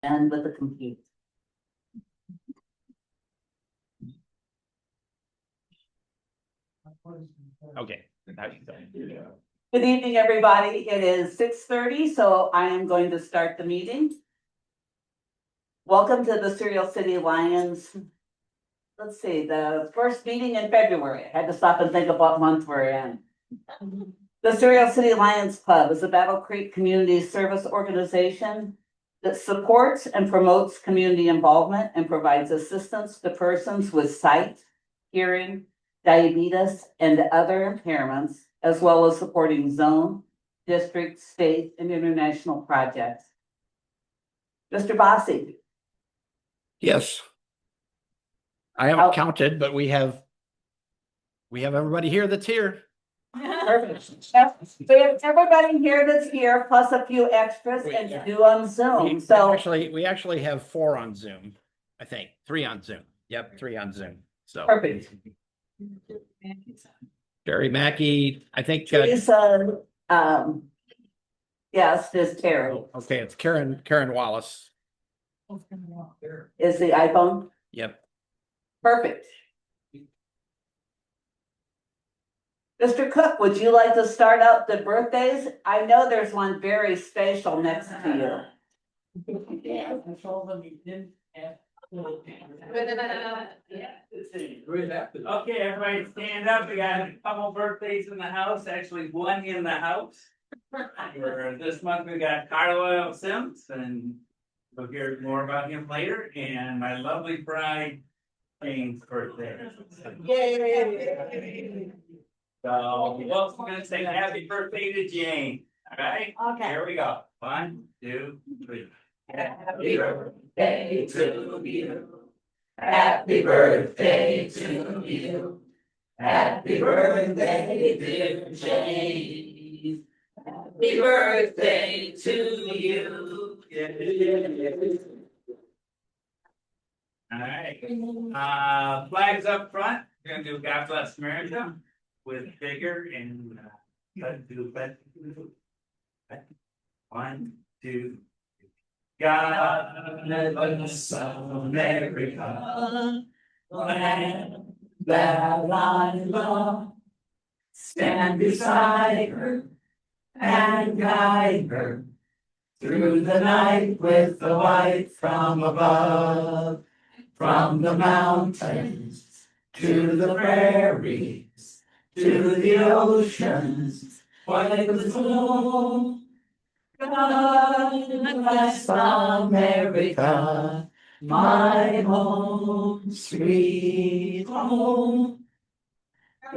and with the computer. Okay. Good evening, everybody. It is 6:30, so I am going to start the meeting. Welcome to the Cereal City Lions. Let's see, the first meeting in February. I had to stop and think of what month we're in. The Cereal City Lions Club is a Battle Creek community service organization that supports and promotes community involvement and provides assistance to persons with sight, hearing, diabetes, and other impairments, as well as supporting zone, district, state, and international projects. Mr. Bossy. Yes. I haven't counted, but we have everybody here that's here. Perfect. So we have everybody here that's here, plus a few extras and to do on Zoom, so. We actually have 4 on Zoom, I think, 3 on Zoom. Yep, 3 on Zoom, so. Perfect. Terry Mackey, I think. Teresa, yes, this Terry. Okay, it's Karen Wallace. Is the iPhone? Yep. Perfect. Mr. Cook, would you like to start out the birthdays? I know there's one very special next to you. Okay, everybody stand up. We got a couple birthdays in the house, actually one in the house. For this month, we got Carla Sims, and we'll hear more about him later, and my lovely bride, Jane's birthday. Yay! So, we're gonna say happy birthday to Jane, all right? Okay. Here we go. 1, 2, 3. Happy birthday to you. Happy birthday to you. Happy birthday, dear Jane. Happy birthday to you. All right, flags up front. We're gonna do God Bless America with bigger and let's do 1, 2. God bless America, land that I love. Stand beside her and guide her through the night with the light from above. From the mountains to the prairies, to the oceans, white as snow. God bless America, my home, sweet home.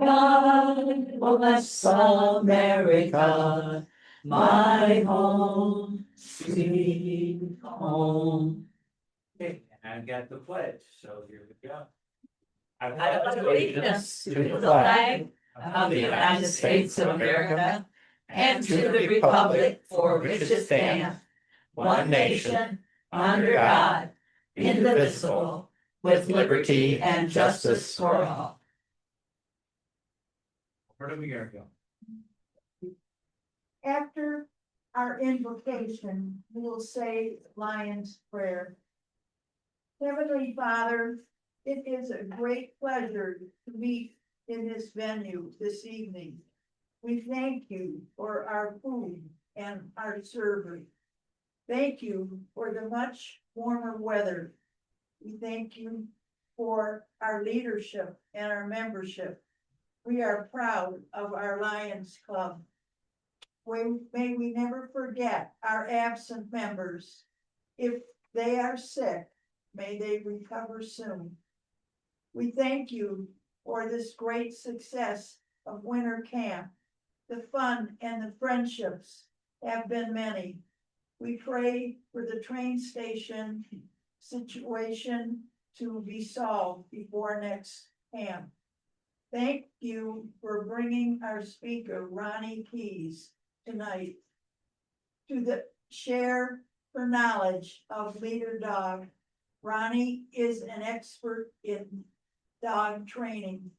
God bless America, my home, sweet home. Okay, I've got the pledge, so here we go. I pledge allegiance to the flag of the United States of America and to the republic for which it stands, one nation, under God, indivisible, with liberty and justice for all. Where do we go? After our invocation, we will say Lion's Prayer. Heavenly Father, it is a great pleasure to meet in this venue this evening. We thank you for our food and our service. Thank you for the much warmer weather. We thank you for our leadership and our membership. We are proud of our Lions Club. May we never forget our absent members. If they are sick, may they recover soon. We thank you for this great success of winter camp. The fun and the friendships have been many. We pray for the train station situation to be solved before next camp. Thank you for bringing our speaker, Ronnie Keys, tonight to share her knowledge of leader dog. Ronnie is an expert in dog training.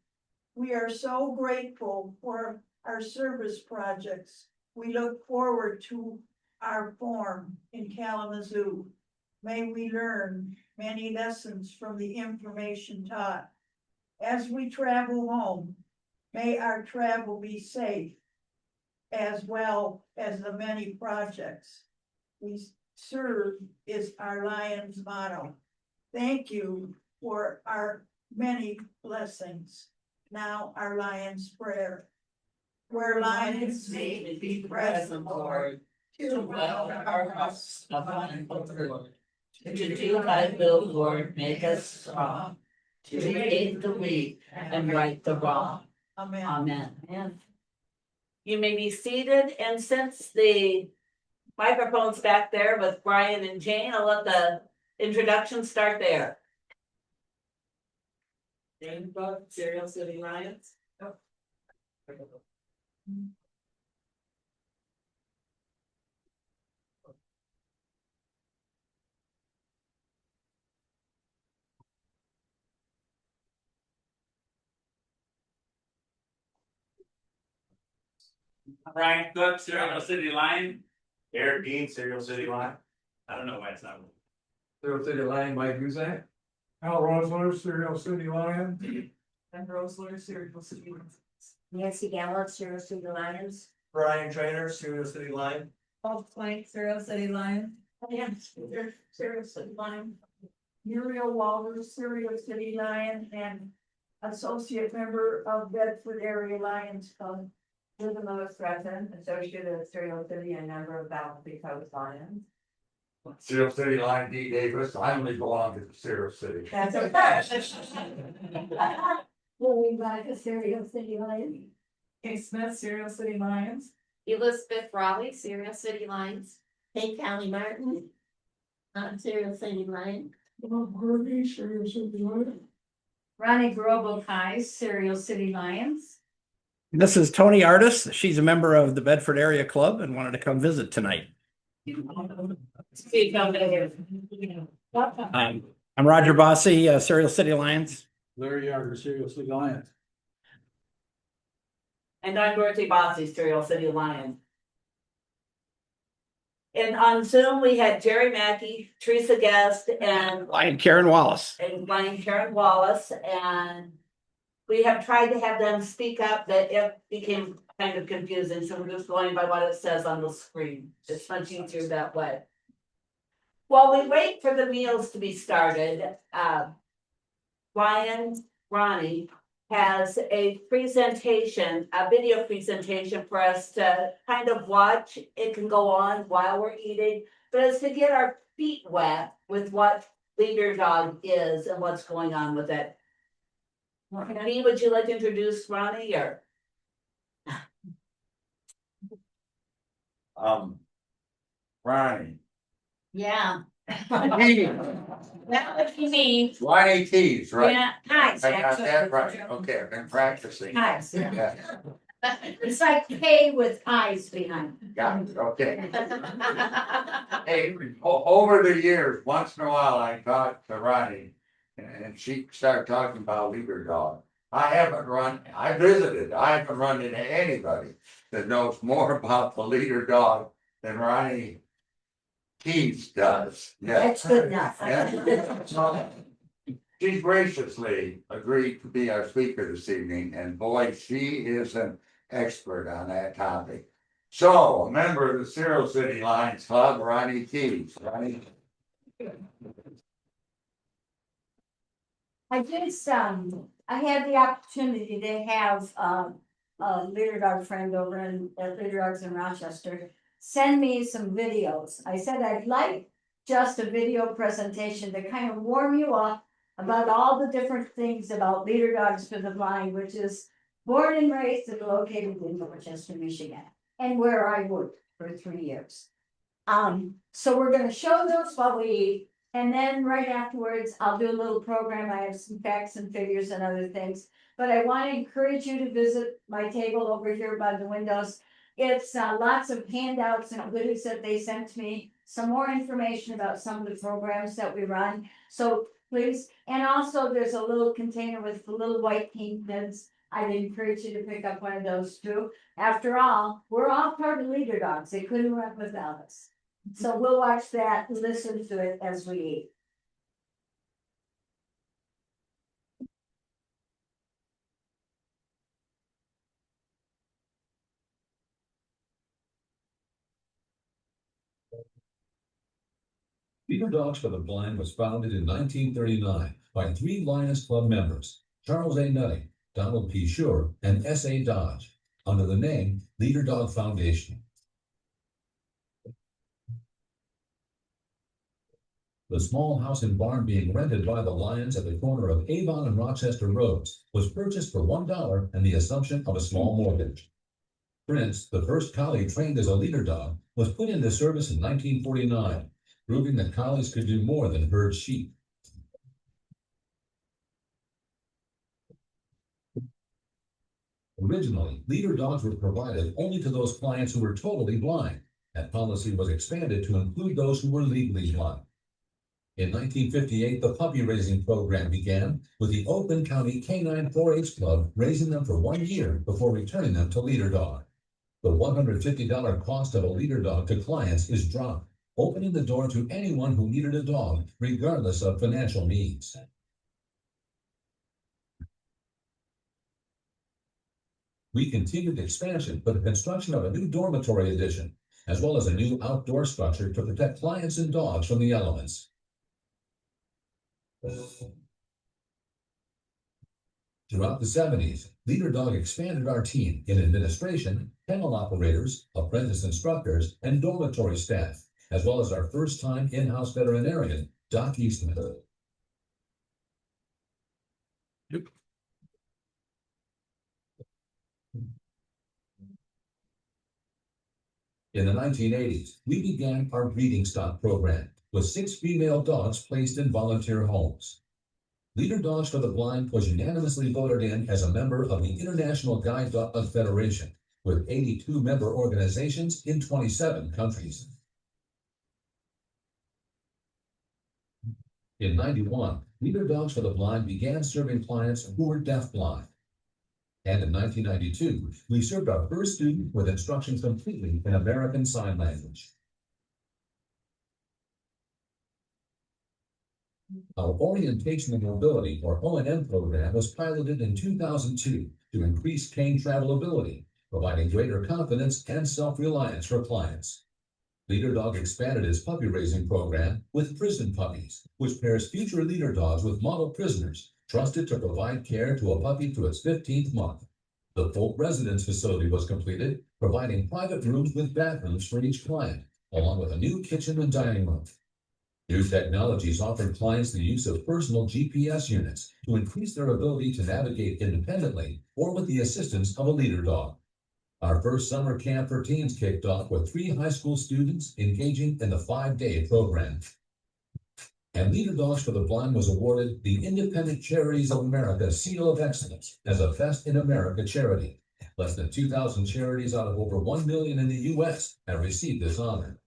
We are so grateful for our service projects. We look forward to our forum in Kalamazoo. May we learn many lessons from the information taught. As we travel home, may our travel be safe, as well as the many projects we serve is our Lions motto. Thank you for our many blessings. Now our Lions prayer. Where lions may be present, Lord, to dwell our hearts of one accord. To do thy will, Lord, make us strong, to aid the weak and right the wrong. Amen. Amen. You may be seated, and since the microphone's back there with Brian and Jane, I'll let the introduction start there. Jane Buck, Serial City Lions. Brian Cook, Serial City Lion. Eric Dean, Serial City Lion. I don't know why it's not. Serial City Lion, Mike Guzak. Al Rosler, Serial City Lion. And Rosler, Serial City Lions. Nancy Gallup, Serial City Lions. Brian Trainer, Serial City Lion. Paul Plank, Serial City Lion. And Serial City Lion. Muriel Walters, Serial City Lion, and associate member of Bedford Area Lions Club. Linda Lewis Stratton, associate of Serial City and member of Ballard Coast Lions. Serial City Lion, D. Davis. I only belong to the Serial City. That's okay. Louis Baca, Serial City Lions. Kay Smith, Serial City Lions. Elizabeth Raleigh, Serial City Lions. Hey, Callie Martin. Serial City Lion. Bob Gurley, Serial City Lion. Ronnie Grobbel, Serial City Lions. This is Tony Artis. She's a member of the Bedford Area Club and wanted to come visit tonight. I'm Roger Bossy, Serial City Lions. Larry Yarder, Serial City Lion. And I'm Dorothy Bossy, Serial City Lion. And on Zoom, we had Jerry Mackey, Teresa Guest, and Lion Karen Wallace. Lion Karen Wallace, and we have tried to have them speak up, that it became kind of confusing, so we're just going by what it says on the screen. It's much easier that way. While we wait for the meals to be started, Ronnie has a presentation, a video presentation for us to kind of watch. It can go on while we're eating, but it's to get our feet wet with what Leader Dog is and what's going on with it. Ronnie, would you like to introduce Ronnie or? Ronnie. Yeah. Ronnie That would be me. Tees, right? Yeah, nice. I got that right. Okay, I've been practicing. Nice. Yeah, It's like K with eyes behind. got it, okay. Hey, over the years, once in a while, I talk to Ronnie, and she started talking about Leader Dog. I visited, I haven't run into anybody that knows more about the Leader Dog than Ronnie Keys does. Yeah. That's good enough. Yeah. She graciously agreed to be our speaker this evening, and boy, she is an expert on that topic. So, a member of the Serial City Lions Club, Ronnie Keys. Ronnie. I had the opportunity to have, a Leader Dog friend over at Leader Dogs in Rochester send me some videos. I said I'd like just a video presentation to kind of warm you up about all the different things about Leader Dogs for the Blind, which is born and raised and located in Rochester, Michigan, and where I worked for 3 years. So we're gonna show those while we eat, and then right afterwards, I'll do a little program. I have some facts and figures and other things. But I want to encourage you to visit my table over here by the windows. It's lots of handouts and goodies that they sent me, some more information about some of the programs that we run. So please, and also there's a little container with the little white pink pins. I'd encourage you to pick up one of those too. After all, we're all part of Leader Dogs. They couldn't run without us. So we'll watch that, and listen to it as we eat. Leader Dogs for the Blind was founded in 1939 by 3 Lions Club members, Charles A. Nutting, Donald P. Shure, and S. A. Dodge, under the name Leader Dog Foundation. The small house and barn being rented by the Lions at the corner of Avon and Rochester Roads was purchased for $1 and the assumption of a small mortgage. Prince, the first collie trained as a leader dog, was put into service in 1949, proving that collies could do more than herd sheep. Originally, leader dogs were provided only to those clients who were totally blind. That policy was expanded to include those who were legally blind. In 1958, the puppy raising program began, with the Oakland County Canine 4-H Club raising them for 1 year before returning them to leader dog. The $150 cost of a leader dog to clients is dropped, opening the door to anyone who needed a dog, regardless of financial needs. We continued expansion with the construction of a new dormitory addition, as well as a new outdoor structure to protect clients and dogs from the elements. Throughout the 70s, Leader Dog expanded our team in administration, kennel operators, apprentice instructors, and dormitory staff, as well as our first-time in-house veterinarian, Doc Eastman. In the 1980s, we began our breeding stock program with 6 female dogs placed in volunteer homes. Leader Dogs for the Blind was unanimously voted in as a member of the International Guide Dog Federation, with 82 member organizations in 27 countries. In 91, Leader Dogs for the Blind began serving clients who were deafblind. And in 1992, we served our first student with instruction completely in American Sign Language. Our Orientation and Mobility, or O&M program, was piloted in 2002 to increase cane travelability, providing greater confidence and self-reliance for clients. Leader Dog expanded its puppy raising program with prison puppies, which pairs future leader dogs with model prisoners, trusted to provide care to a puppy to its 15th month. The full residence facility was completed, providing private rooms with bathrooms for each client, along with a new kitchen and dining room. New technologies offered clients the use of personal GPS units to increase their ability to navigate independently or with the assistance of a leader dog. Our first summer camp for teens kicked off with 3 high school students engaging in the 5-day program. And Leader Dogs for the Blind was awarded the Independent Charities of America Seal of Excellence as a Best in America charity. Less than 2,000 charities out of over 1 million in the U.S. have received this honor.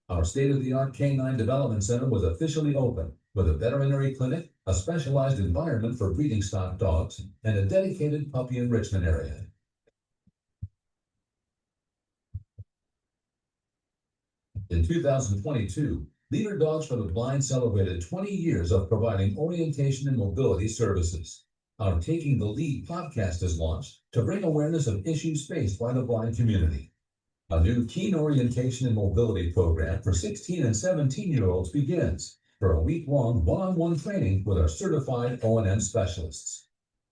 Our state-of-the-art Canine Development Center was officially open, with a veterinary clinic, a specialized environment for breeding stock dogs, and a dedicated puppy enrichment area. In 2022, Leader Dogs for the Blind celebrated 20 years of providing orientation and mobility services. Our Taking the Lead podcast is launched to bring awareness of issues faced by the blind community. A new teen orientation and mobility program for 16 and 17-year-olds begins for a week-long one-on-one training with our certified O&M specialists.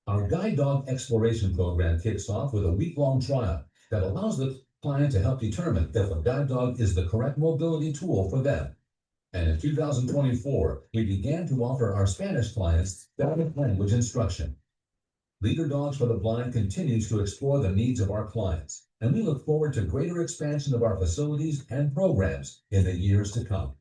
Our Guide Dog Exploration program kicks off with a week-long trial that allows the client to help determine if a guide dog is the correct mobility tool for them. And in 2024, we began to offer our Spanish clients direct language instruction. Leader Dogs for the Blind continues to explore the needs of our clients, and we look forward to greater expansion of our facilities and programs in the years to come.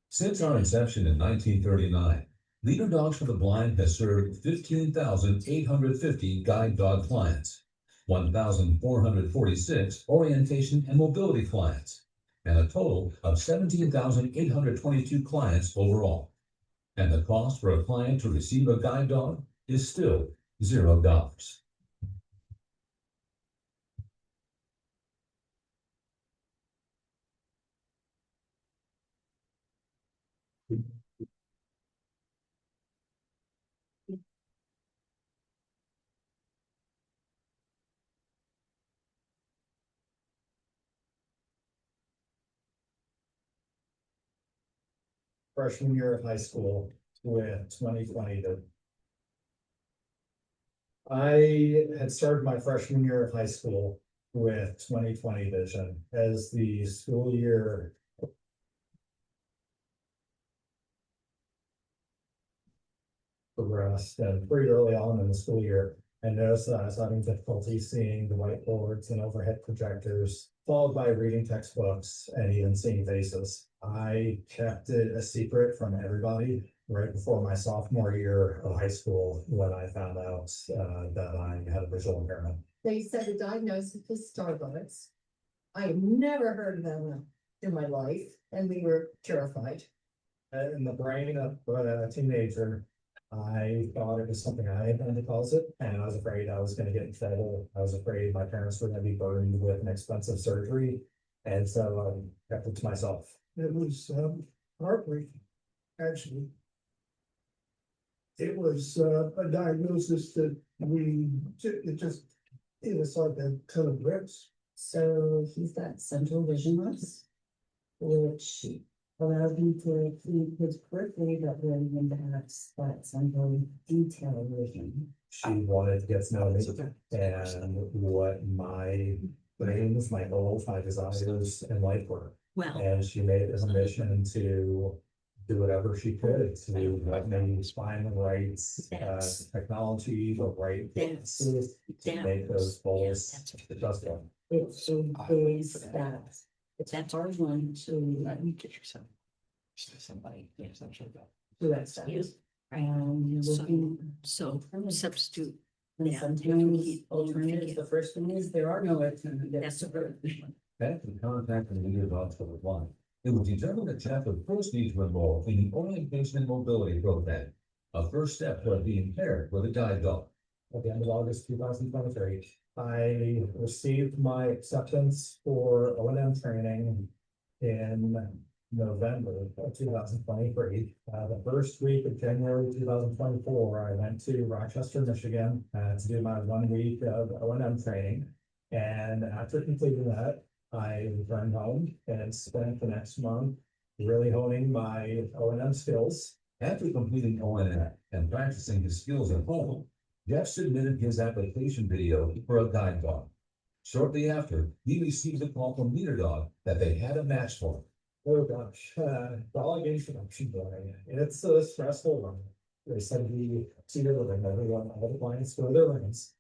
Since our inception in 1939, Leader Dogs for the Blind has served 15,850 guide dog clients, 1,446 orientation and mobility clients, and a total of 17,822 clients overall. And the cost for a client to receive a guide dog is still $0. freshman year of high school with 2020 to. I had started my freshman year of high school with 2020 vision as the school year. Progressed and pretty early on in the school year, I noticed that I was having difficulty seeing the whiteboards and overhead projectors, followed by reading textbooks and even seeing faces. I kept it a secret from everybody right before my sophomore year of high school when I found out that I had a visual impairment. They said the diagnosis was Starbucks. I had never heard of them in my life, and we were terrified. In the brain of a teenager, I thought it was something I had done to cause it, and I was afraid I was gonna get in trouble. I was afraid my parents were gonna be burdened with an expensive surgery, and so I kept it to myself. It was heartbreaking, actually. It was a diagnosis that it was like a ton of bricks. So he's got central vision loss, which allows him to see his periphery, but really impacts that central detail vision. She wanted to get to know me and what my dreams, my goals, my desires in life were. Well, And she made it a mission to do whatever she could to let me find the right technology, the right businesses to make those goals successful. it's so base that that's our one to Get yourself. Somebody, yes, I'm sure that. do that stuff. And you're looking. So substitute. And Yeah. sometimes alternatives, the first thing is there are no alternatives. That's a good one. After contacting the leader dogs for the one, it was determined that Jeff would first need to enroll in the orientation and mobility program, a first step toward being paired with a guide dog. At the end of August 2023, I received my acceptance for O&M training in November of 2023. The first week of January 2024, I went to Rochester, Michigan to do my 1 week of O&M training. And after completing that, I returned home and spent the next month really honing my O&M skills. After completing O&M and practicing his skills at home, Jeff submitted his application video for a guide dog. Shortly after, he received a call from Leader Dog that they had a match for him. Oh gosh, dog introduction day. It's a stressful one. They send you to your living, everyone, all the clients go to their rooms.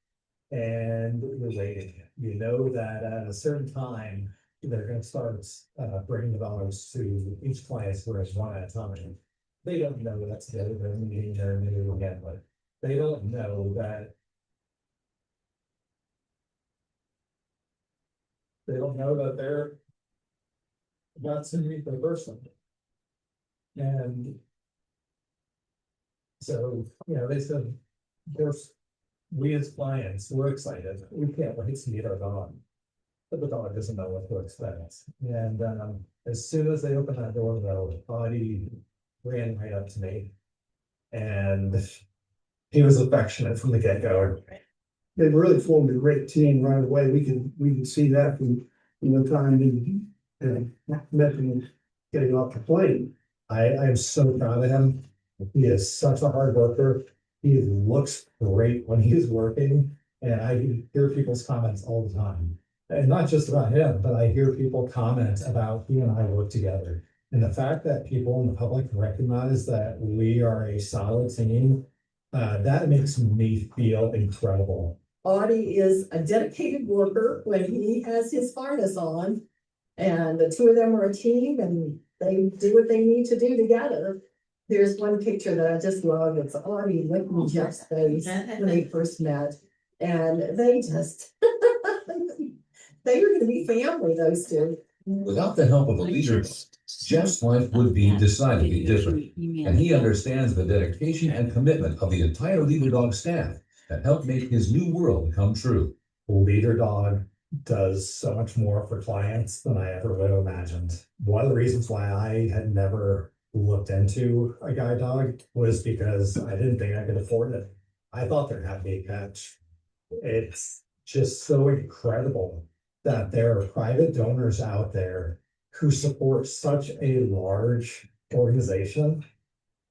And you're waiting. You know that at a certain time, they're gonna start bringing the dollars to each client's room one at a time. They don't know that's the other meeting their new again, but they don't know that. They don't know that they're about to meet their person. And so, you know, they said, there's, we as clients, we're excited. We can't wait to meet our dog. But the dog doesn't know what to expect. And as soon as they opened that door, though, Audie ran right up to me. And he was affectionate from the get-go. They really formed a great team right away. We can see that from the time and met him getting off the plane. I am so proud of him. He is such a hard worker. He looks great when he's working. And I hear people's comments all the time. And not just about him, but I hear people comment about he and I work together. And the fact that people in the public recognize that we are a solid team, that makes me feel incredible. Audie is a dedicated worker when he has his harness on. And the two of them are a team and they do what they need to do together. There's one picture that I just love. It's Audie licking Jeff's face when they first met. And they just, they were gonna be family, those two. Without the help of a leader, Jeff's life would be decidedly different. And he understands the dedication and commitment of the entire Leader Dog staff that helped make his new world come true. Leader Dog does so much more for clients than I ever would have imagined. One of the reasons why I had never looked into a guide dog was because I didn't think I could afford it. I thought there had to be a catch. It's just so incredible that there are private donors out there who support such a large organization.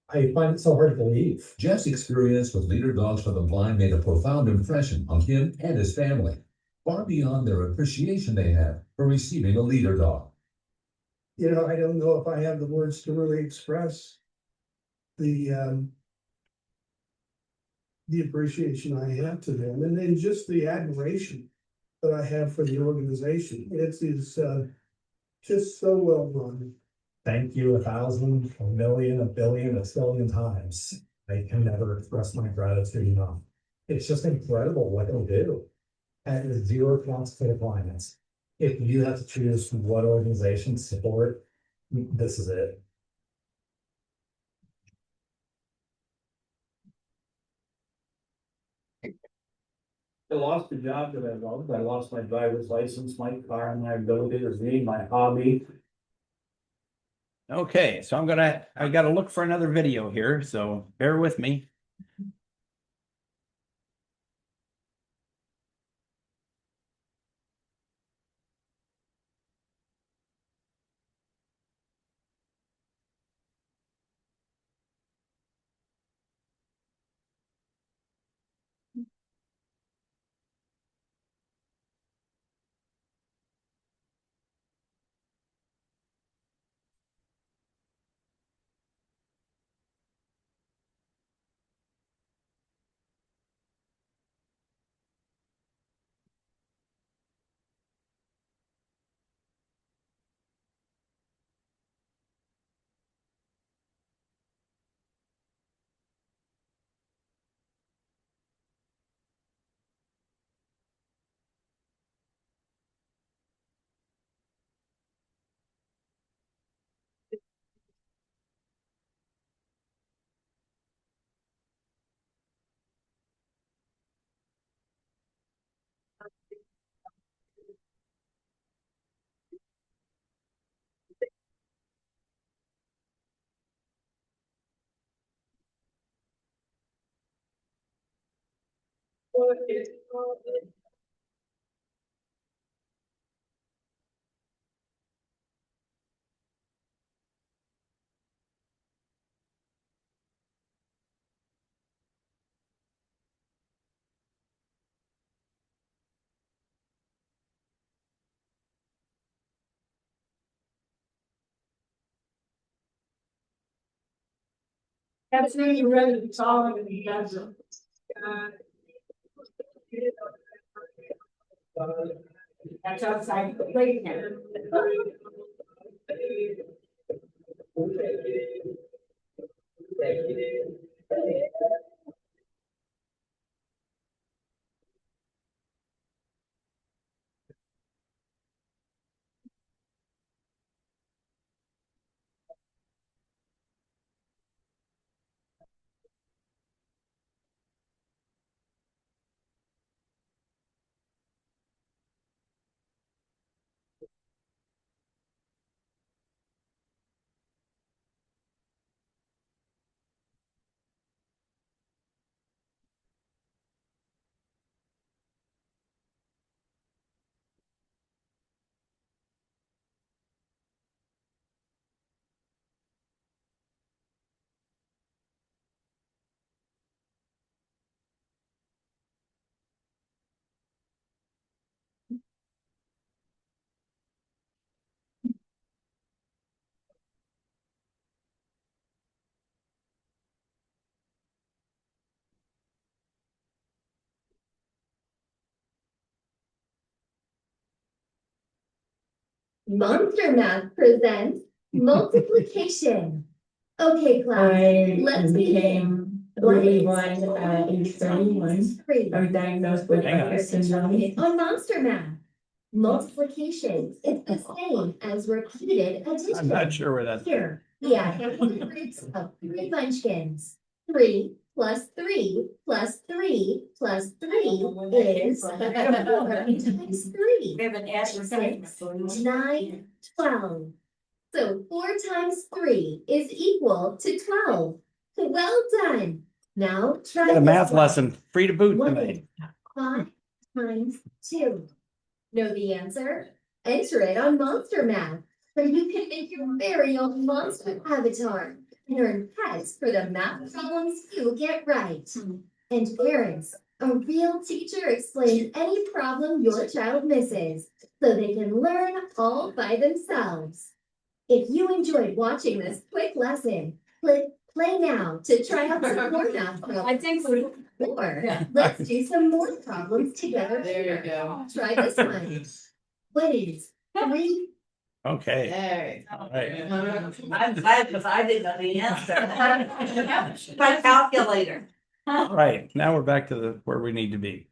I find it so hard to believe. Jeff's experience with Leader Dogs for the Blind made a profound impression on him and his family, far beyond their appreciation they have for receiving a leader dog. You know, I don't know if I have the words to really express the appreciation I have to them, and then just the admiration that I have for the organization. It is just so well run. Thank you 1,000, a million, a billion, a trillion times. I can never express my gratitude enough. It's just incredible what they do. And with zero cost for the clients. If you have to choose what organization to support, this is it. I lost the job that I loved. I lost my driver's license, my car, and my ability to read, my hobby. Okay, so I gotta look for another video here, so bear with me. Absolutely ready to talk and you guys. That's outside the plate now. Monster Math presents multiplication. Okay, class, let's begin. Really blind at age 31. I was diagnosed with Becker's syndrome. On Monster Math, multiplication is the same as repeated addition. I'm not sure where that's. Here, we add the roots of 3 bunchkins. 3 plus 3 plus 3 plus 3 is 4 times 3. We have an answer. 6, 9, 12. So 4 times 3 is equal to 12. Well done. Now try Got a this math one. lesson, free to boot What tonight. is 5 times 2? Know the answer? Enter it on Monster Math. where you can make your very own monster avatar and earn pets for the math problems you get right. And parents, a real teacher explains any problem your child misses so they can learn all by themselves. If you enjoyed watching this quick lesson, click play now to try out some more math problems. I think Or let's do some more problems together. There you go. Try this one. What is 3? Okay. There. All right. I'm glad because I didn't know the answer. My calculator. All right, now we're back to where we need to be.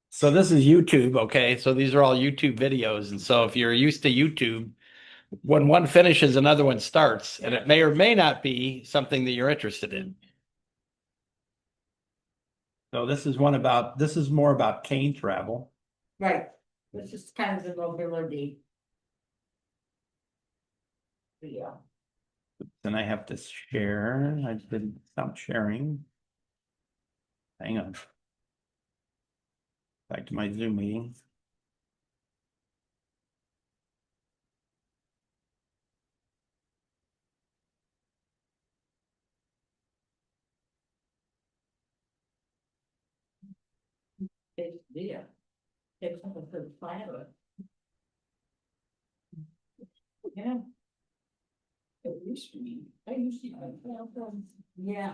So this is YouTube, okay? So these are all YouTube videos. And so if you're used to YouTube, when one finishes, another one starts, and it may or may not be something that you're interested in. So this is more about cane travel. Right, this is kind of the mobility. Yeah. Then I have to share. I did stop sharing. Hang on. Back to my Zoom meeting. Yeah. It's something for the planet. Yeah. It used to be, yeah.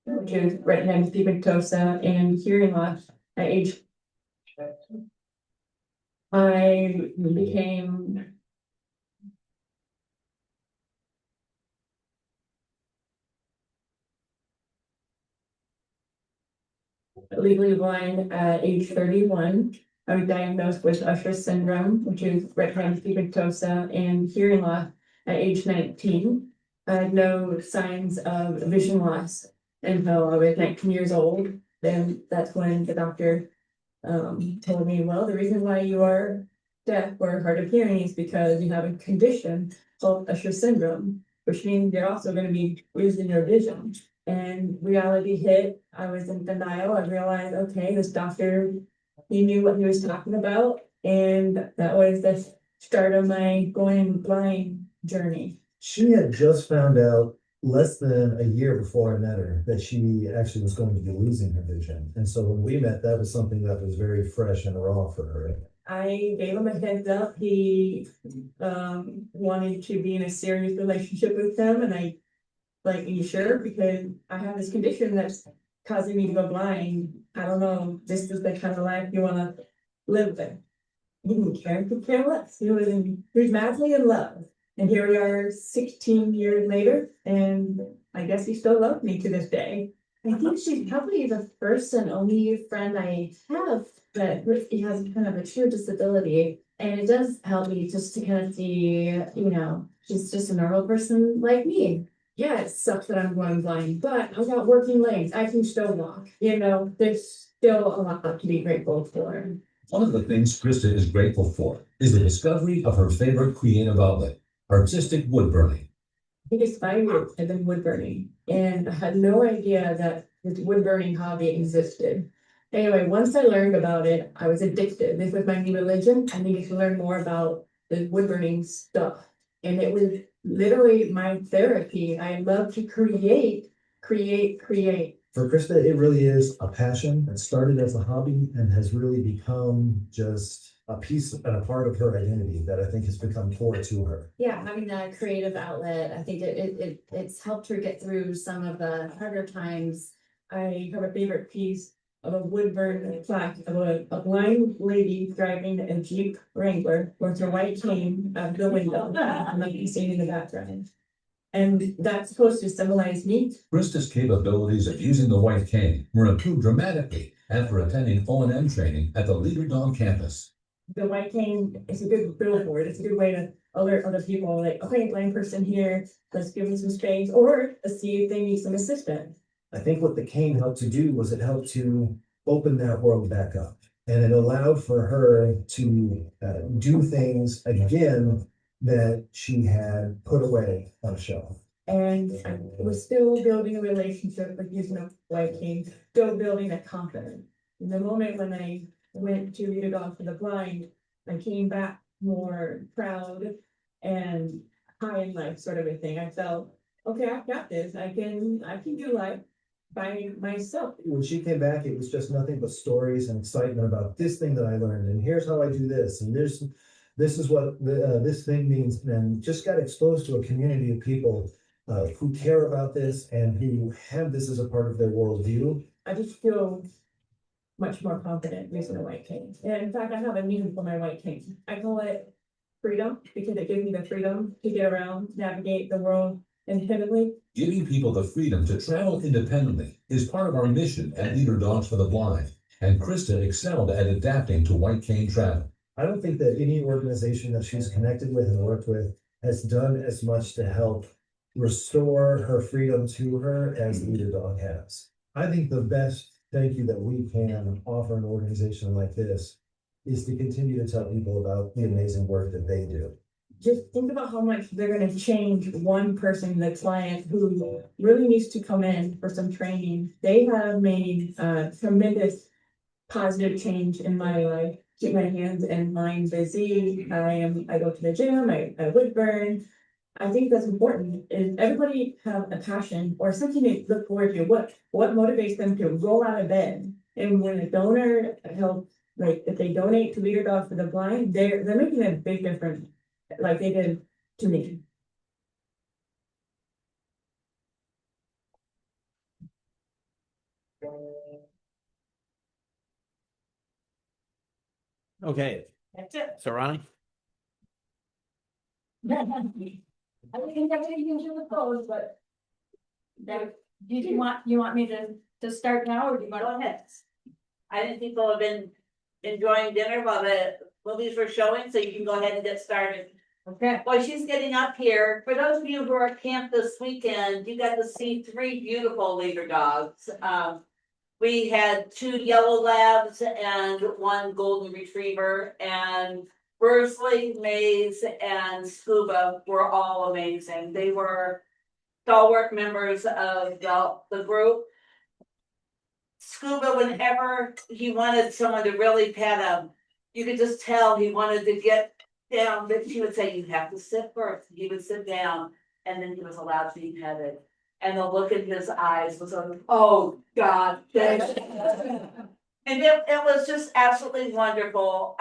Which is right next to pigmentosa and hearing loss at age. I became. Legally blind at age 31. I was diagnosed with Usher syndrome, which is retinitis pigmentosa and hearing loss at age 19. I had no signs of vision loss until I was 19 years old. Then that's when the doctor told me, well, the reason why you are deaf or hard of hearing is because you have a condition called Usher syndrome, which means you're also going to be losing your vision. And reality hit. I was in denial. I realized, okay, this doctor, he knew what he was talking about. And that was the start of my going blind journey. She had just found out less than a year before I met her that she actually was going to be losing her vision. And so when we met, that was something that was very fresh and raw for her. I gave him a heads up. He wanted to be in a serious relationship with them, and I like, are you sure? Because I have this condition that's causing me to go blind. I don't know. This is the kind of life you want to live with. He didn't care. He could care less. He was madly in love. And here we are 16 years later, and I guess he still loves me to this day. I think she's probably the first and only friend I have that really has kind of a true disability. And it does help me just to kind of see, she's just a normal person like me. Yeah, it sucks that I'm going blind, but I've got working legs. I can still walk. There's still a lot to be grateful for. One of the things Krista is grateful for is the discovery of her favorite creative outlet, artistic wood burning. I think it's 5 years I've been wood burning, and I had no idea that this wood burning hobby existed. Anyway, once I learned about it, I was addicted. This was my new religion. I needed to learn more about the wood burning stuff. And it was literally my therapy. I love to create. For Krista, it really is a passion that started as a hobby and has really become just a piece and a part of her identity that I think has become core to her. Yeah, having that creative outlet, I think it's helped her get through some of the harder times. I have a favorite piece of a wood burn plaque of a blind lady driving a Jeep Wrangler with her white cane out the window, like you see in the background. And that's supposed to symbolize me. Krista's capabilities of using the white cane were improved dramatically after attending O&M training at the Leader Dog campus. The white cane is a good billboard. It's a good way to alert other people, like, okay, blind person here, let's give them some space, or let's see if they need some assistance. I think what the cane helped to do was it helped to open that world back up. And it allowed for her to do things again that she had put away on a shelf. And I was still building a relationship with using a white cane, still building a confidence. In the moment when I went to Leader Dog for the Blind, I came back more proud and high in life sort of a thing. I felt, okay, I've got this. I can do life by myself. When she came back, it was just nothing but stories and excitement about this thing that I learned, and here's how I do this, and this is what this thing means, and just got exposed to a community of people who care about this and who have this as a part of their worldview. I just feel much more confident using a white cane. And in fact, I have a name for my white cane. I call it freedom because it gives me the freedom to get around, navigate the world independently. Giving people the freedom to travel independently is part of our mission at Leader Dogs for the Blind, and Krista excelled at adapting to white cane travel. I don't think that any organization that she's connected with and worked with has done as much to help restore her freedom to her as Leader Dog has. I think the best thank you that we can offer an organization like this is to continue to tell people about the amazing work that they do. Just think about how much they're gonna change one person, the client who really needs to come in for some training. They have made tremendous positive change in my life. Keep my hands and mind busy. I go to the gym, I wood burn. I think that's important, is everybody have a passion or something to look forward to. What motivates them to roll out of bed? And when a donor helps, like if they donate to Leader Dogs for the Blind, they're making a big difference, like they did to me. Okay, That's it. so Ronnie, I think I'm gonna use the pose, but. That, you want me to start now, or do you want? Go ahead. I think people have been enjoying dinner while the movies were showing, so you can go ahead and get started. Okay. While she's getting up here, for those of you who are at camp this weekend, you got to see 3 beautiful Leader Dogs. We had 2 yellow labs and 1 golden retriever, and Bursley, Maze, and Scuba were all amazing. They were stalwart members of the group. Scuba, whenever he wanted someone to really pet him, you could just tell he wanted to get down, but she would say, you have to sit first. He would sit down, and then he was allowed to be petted. And the look in his eyes was like, oh God. And it was just absolutely wonderful.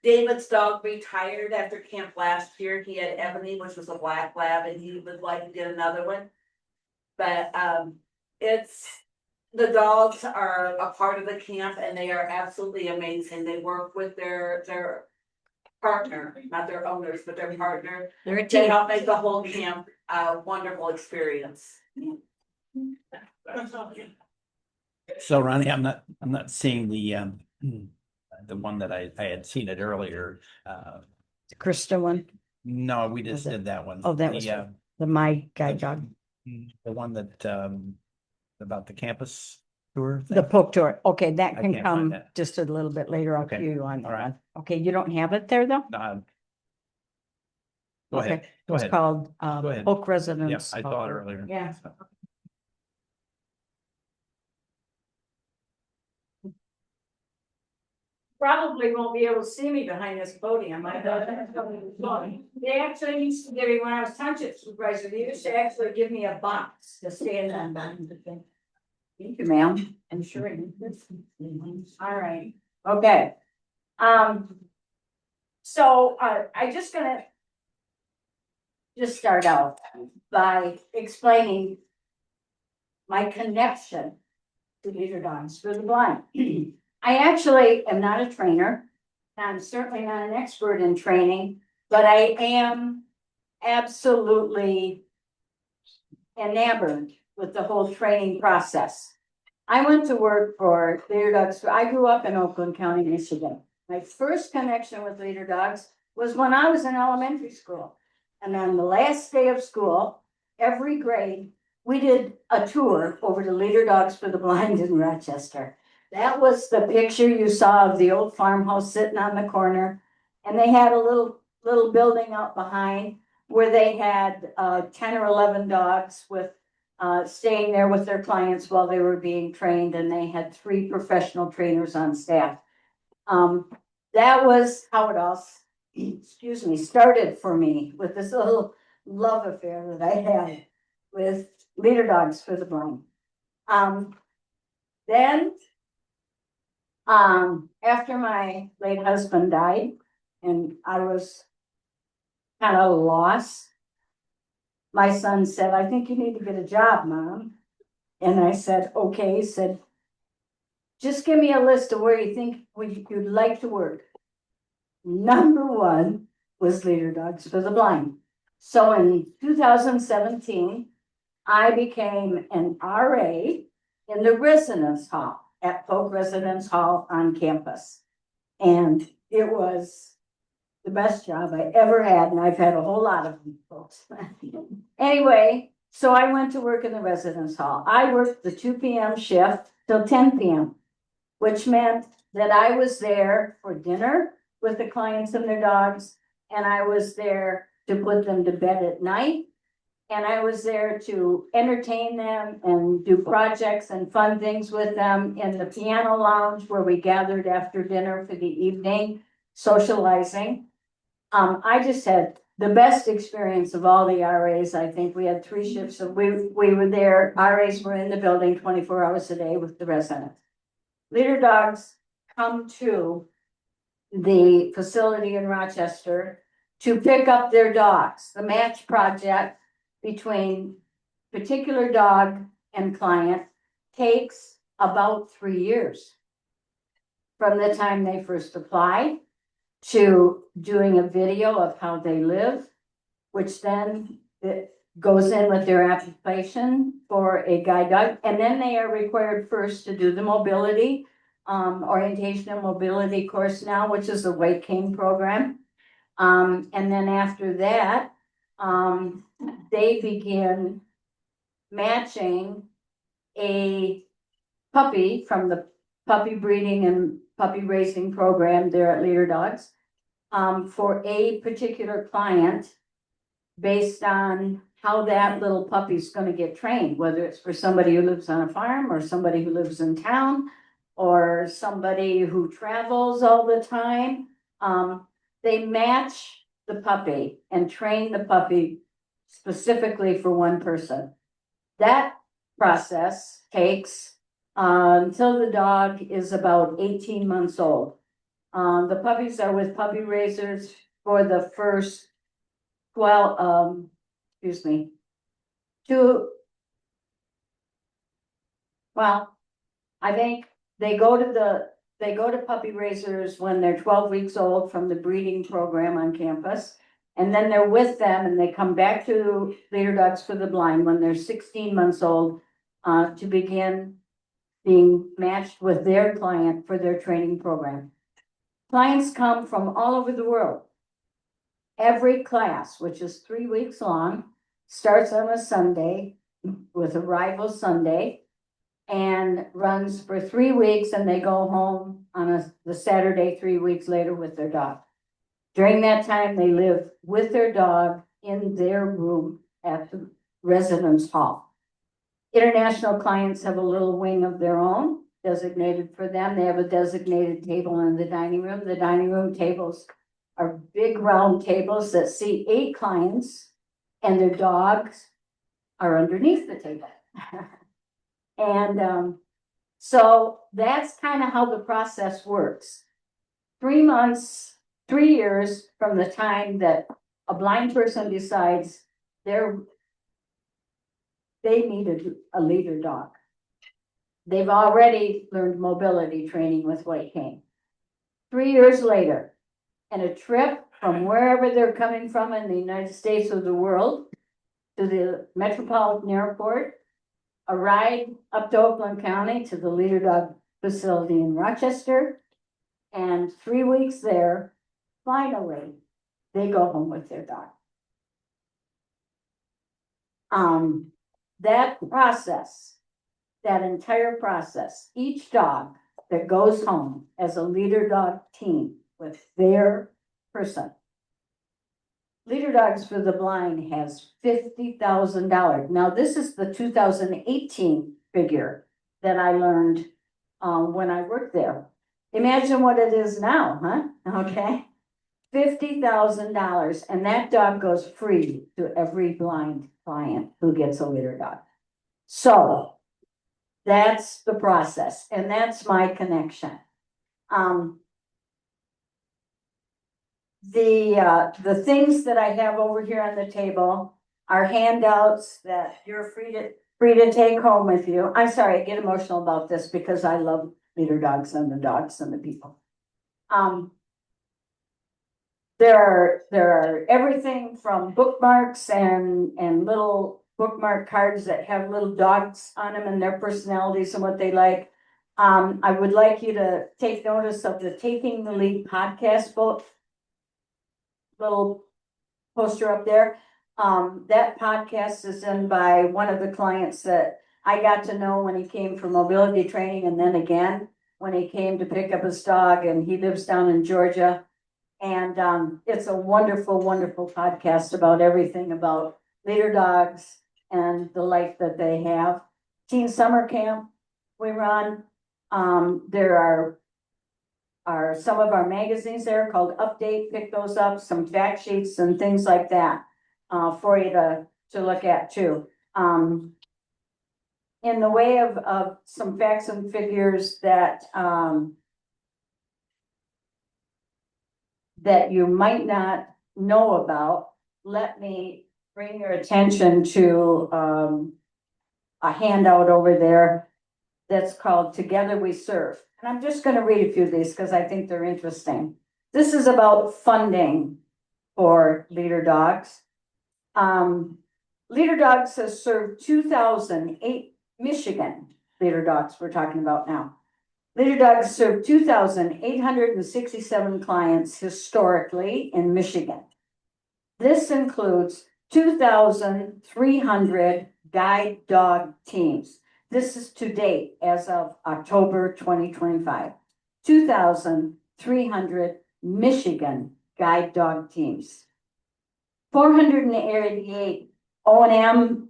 David's dog retired after camp last year. He had Ebony, which was a black lab, and he would like to get another one. But the dogs are a part of the camp, and they are absolutely amazing. They work with their partner, not their owners, but their partner, They're a to team. help make the whole camp a wonderful experience. so Ronnie, I'm not seeing the one that I had seen it earlier. The Krista one, No, we just Was it? did that one. Oh, that was the My Guide Dog, The one that about the campus tour. the thing? Poke Tour. Okay, that I can can't find come that. just a little bit later. I'll Okay. cue you on All that right. one. Okay, you don't have it there though? Go ahead. Okay, Go it's ahead. called Go ahead. Oak Yeah, Residence. I saw it earlier. Yeah. Probably won't be able to see me behind this podium. They actually used to give me, when I was township supervisor, they used to actually give me a box to stand on behind the thing. Thank you, ma'am. I'm sure. All right, okay. So I just gonna just start out by explaining my connection to Leader Dogs for the Blind. I actually am not a trainer. I'm certainly not an expert in training, but I am absolutely enamored with the whole training process. I went to work for Leader Dogs. I grew up in Oakland County, Michigan. My first connection with Leader Dogs was when I was in elementary school. And on the last day of school, every grade, we did a tour over to Leader Dogs for the Blind in Rochester. That was the picture you saw of the old farmhouse sitting on the corner. And they had a little building out behind where they had 10 or 11 dogs with staying there with their clients while they were being trained, and they had 3 professional trainers on staff. That was how it all excuse me, started for me with this little love affair that I had with Leader Dogs for the Blind. Then, after my late husband died and I was kind of lost, my son said, I think you need to get a job, Mom. And I said, okay. He said, just give me a list of where you think you'd like to work. Number one was Leader Dogs for the Blind. So in 2017, I became an RA in the residence hall at Polk Residence Hall on campus. And it was the best job I ever had, and I've had a whole lot of them, folks. Anyway, so I went to work in the residence hall. I worked the 2 p.m. shift till 10 p.m., which meant that I was there for dinner with the clients and their dogs, and I was there to put them to bed at night, and I was there to entertain them and do projects and fun things with them in the piano lounge where we gathered after dinner for the evening, socializing. I just had the best experience of all the RAs. I think we had 3 shifts, so we were there. RAs were in the building 24 hours a day with the residents. Leader Dogs come to the facility in Rochester to pick up their dogs. The match project between particular dog and client takes about 3 years. From the time they first apply to doing a video of how they live, which then it goes in with their application for a guide dog. And then they are required first to do the mobility, orientation and mobility course now, which is the weight cane program. And then after that, they begin matching a puppy from the puppy breeding and puppy racing program there at Leader Dogs, for a particular client based on how that little puppy's going to get trained, whether it's for somebody who lives on a farm or somebody who lives in town or somebody who travels all the time. They match the puppy and train the puppy specifically for one person. That process takes until the dog is about 18 months old. The puppies are with puppy raisers for the first 12, I think they go to puppy raisers when they're 12 weeks old from the breeding program on campus. And then they're with them and they come back to Leader Dogs for the Blind when they're 16 months old, to begin being matched with their client for their training program. Clients come from all over the world. Every class, which is 3 weeks long, starts on a Sunday with Arrival Sunday and runs for 3 weeks, and they go home on the Saturday 3 weeks later with their dog. During that time, they live with their dog in their room at the residence hall. International clients have a little wing of their own designated for them. They have a designated table in the dining room. The dining room tables are big round tables that seat 8 clients, and their dogs are underneath the table. And so that's kind of how the process works. 3 months, 3 years from the time that a blind person decides they need a leader dog. They've already learned mobility training with weight cane. 3 years later, and a trip from wherever they're coming from in the United States or the world to the Metropolitan Airport, a ride up to Oakland County to the Leader Dog facility in Rochester, and 3 weeks there, finally, they go home with their dog. That process, that entire process, each dog that goes home as a Leader Dog team with their person. Leader Dogs for the Blind has $50,000. Now, this is the 2018 figure that I learned when I worked there. Imagine what it is now, huh? Okay. $50,000, and that dog goes free to every blind client who gets a leader dog. So that's the process, and that's my connection. The things that I have over here on the table are handouts that you're free to take home with you. I'm sorry, I get emotional about this because I love leader dogs and the people. There are everything from bookmarks and little bookmark cards that have little dogs on them and their personalities and what they like. I would like you to take notice of the Taking the Lead podcast book. Little poster up there. That podcast is done by one of the clients that I got to know when he came for mobility training, and then again when he came to pick up his dog, and he lives down in Georgia. And it's a wonderful, wonderful podcast about everything about leader dogs and the life that they have. Teen summer camp we run. There are some of our magazines there called Update. Pick those up, some fact sheets and things like that for you to look at too. In the way of some facts and figures that that you might not know about, let me bring your attention to a handout over there that's called Together We Serve. And I'm just going to read a few of these because I think they're interesting. This is about funding for leader dogs. Leader Dogs has served 2,008 Michigan leader dogs we're talking about now. Leader Dogs served 2,867 clients historically in Michigan. This includes 2,300 guide dog teams. This is to date as of October 2025. 2,300 Michigan guide dog teams. 488 O&M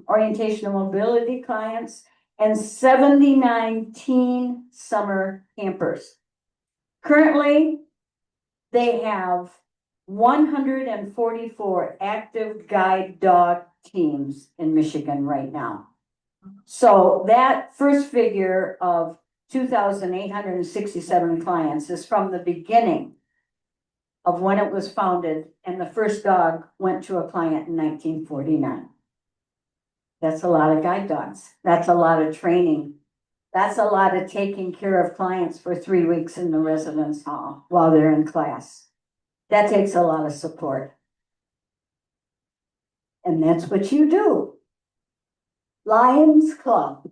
orientation and mobility clients, and 79 teen summer campers. Currently, they have 144 active guide dog teams in Michigan right now. So that first figure of 2,867 clients is from the beginning of when it was founded, and the first dog went to a client in 1949. That's a lot of guide dogs. That's a lot of training. That's a lot of taking care of clients for 3 weeks in the residence hall while they're in class. That takes a lot of support. And that's what you do. Lions Club,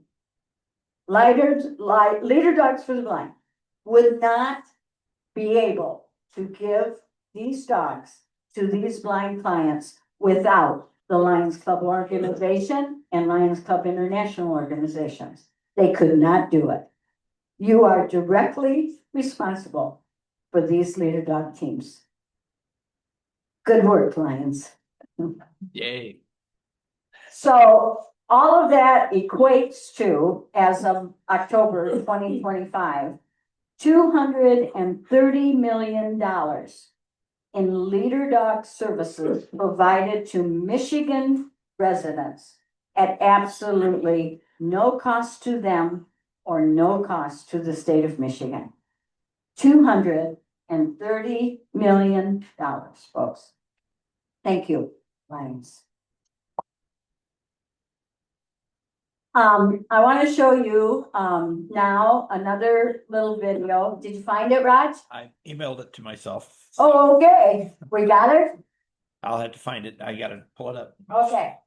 Leader Dogs for the Blind, would not be able to give these dogs to these blind clients without the Lions Club organization and Lions Club International organizations. They could not do it. You are directly responsible for these leader dog teams. Good work, Lions. Yay. So all of that equates to, as of October 2025, $230 million in leader dog services provided to Michigan residents at absolutely no cost to them or no cost to the state of Michigan. $230 million, folks. Thank you, Lions. I want to show you now another little video. Did you find it, Raj? I emailed it to myself. Oh, okay. We got it? I'll have to find it. I gotta pull it up. Okay.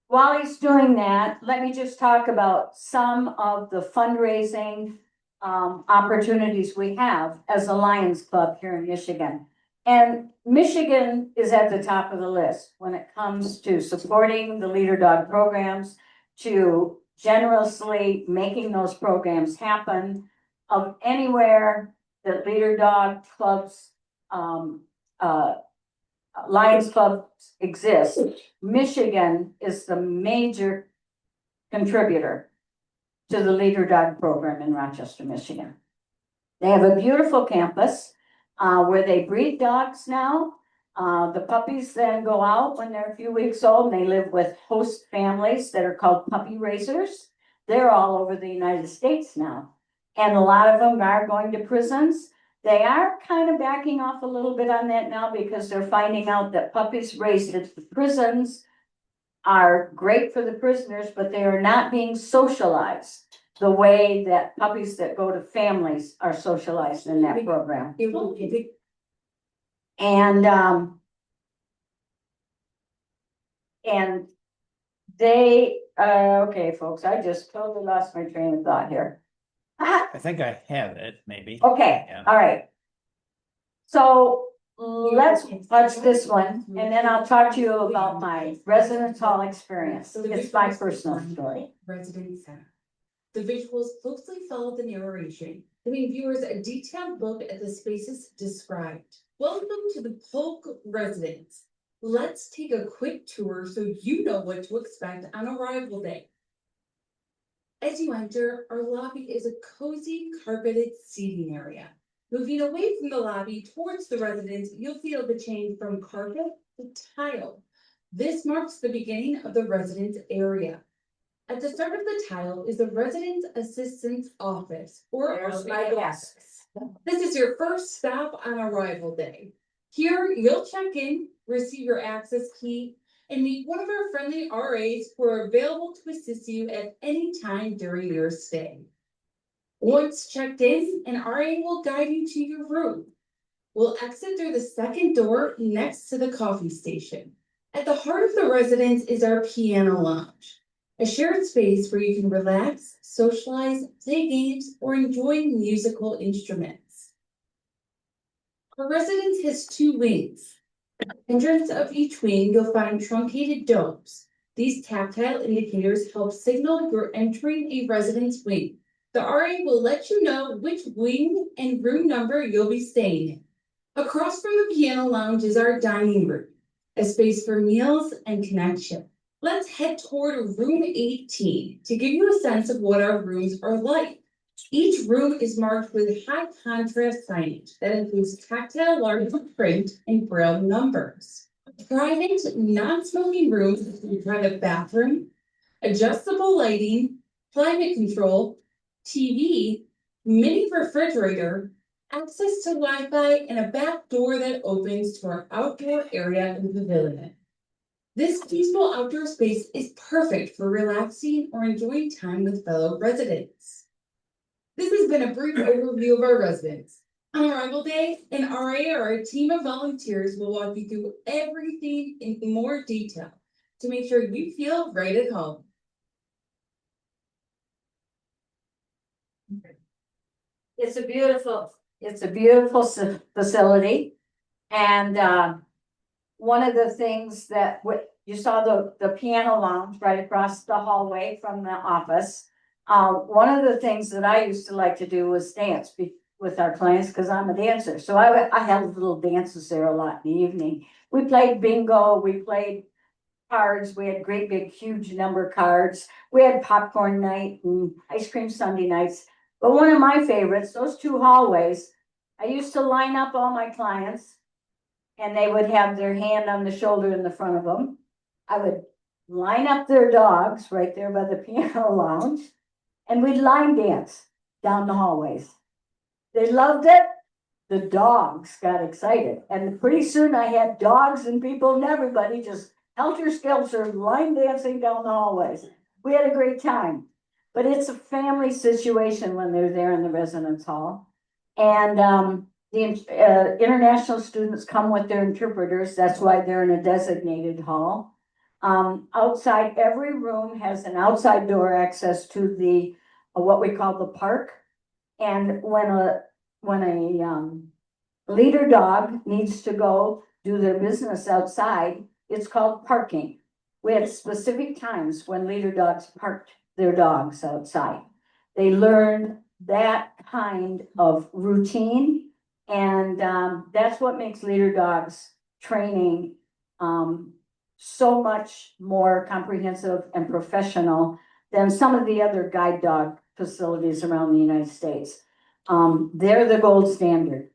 While he's doing that, let me just talk about some of the fundraising opportunities we have as a Lions Club here in Michigan. And Michigan is at the top of the list when it comes to supporting the leader dog programs, to generously making those programs happen. Of anywhere that leader dog clubs, Lions clubs exist, Michigan is the major contributor to the leader dog program in Rochester, Michigan. They have a beautiful campus. where they breed dogs now. The puppies then go out when they're a few weeks old and they live with host families that are called puppy raisers. They're all over the United States now. And a lot of them are going to prisons. They are kind of backing off a little bit on that now because they're finding out that puppies raised at the prisons are great for the prisoners, but they are not being socialized the way that puppies that go to families are socialized in that program. And they, okay, folks, I just totally lost my train of thought here. I think I have it, maybe. Okay, Yeah. all right. So let's watch this one and then I'll talk to you about my residence hall experience. It's my personal story. Residence Center. The visuals closely follow the narration, giving viewers a detailed look at the spaces described. Welcome to the Polk residence. Let's take a quick tour so you know what to expect on arrival day. As you enter, our lobby is a cozy carpeted seating area. Moving away from the lobby towards the residence, you'll feel the change from carpet to tile. This marks the beginning of the residence area. At the start of the tile is the resident assistant's office or There's my desk. This is your first stop on arrival day. Here, you'll check in, receive your access key, and meet one of our friendly RAs who are available to assist you at any time during your stay. Once checked in, an RA will guide you to your room. We'll exit through the second door next to the coffee station. At the heart of the residence is our piano lounge, a shared space where you can relax, socialize, play games, or enjoy musical instruments. Our residence has 2 wings. At the entrance of each wing, you'll find truncated domes. These tactile indicators help signal you're entering a residence wing. The RA will let you know which wing and room number you'll be staying in. Across from the piano lounge is our dining room, a space for meals and connection. Let's head toward room 18 to give you a sense of what our rooms are like. Each room is marked with high contrast signage that includes tactile large print and braille numbers. Private, non-smoking rooms include private bathroom, adjustable lighting, climate control, TV, mini refrigerator, access to Wi-Fi, and a back door that opens to our outdoor area in the pavilion. This peaceful outdoor space is perfect for relaxing or enjoying time with fellow residents. This has been a brief overview of our residence. On arrival day, an RA or a team of volunteers will walk you through everything in more detail to make sure you feel right at home. It's a beautiful facility. And one of the things that you saw the piano lounge right across the hallway from the office. One of the things that I used to like to do was dance with our clients because I'm a dancer. So I held little dances there a lot in the evening. We played bingo, we played cards, we had great big huge number cards. We had popcorn night and ice cream Sunday nights. But one of my favorites, those 2 hallways, I used to line up all my clients and they would have their hand on the shoulder in the front of them. I would line up their dogs right there by the piano lounge and we'd line dance down the hallways. They loved it. The dogs got excited. And pretty soon I had dogs and people and everybody just helter-skelter line dancing down the hallways. We had a great time. But it's a family situation when they're there in the residence hall. And the international students come with their interpreters. That's why they're in a designated hall. Outside, every room has an outside door access to the what we call the park. And when a leader dog needs to go do their business outside, it's called parking. We had specific times when leader dogs parked their dogs outside. They learned that kind of routine, and that's what makes leader dogs training so much more comprehensive and professional than some of the other guide dog facilities around the United States. They're the gold standard.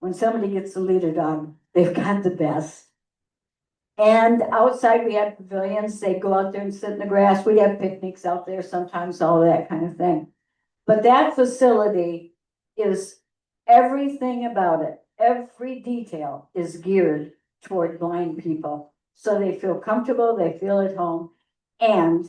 when somebody gets a leader dog, they've got the best. And outside, we had pavilions, they'd go out there and sit in the grass, we'd have picnics out there sometimes, all that kind of thing. But that facility is, everything about it, every detail is geared toward blind people. So they feel comfortable, they feel at home. And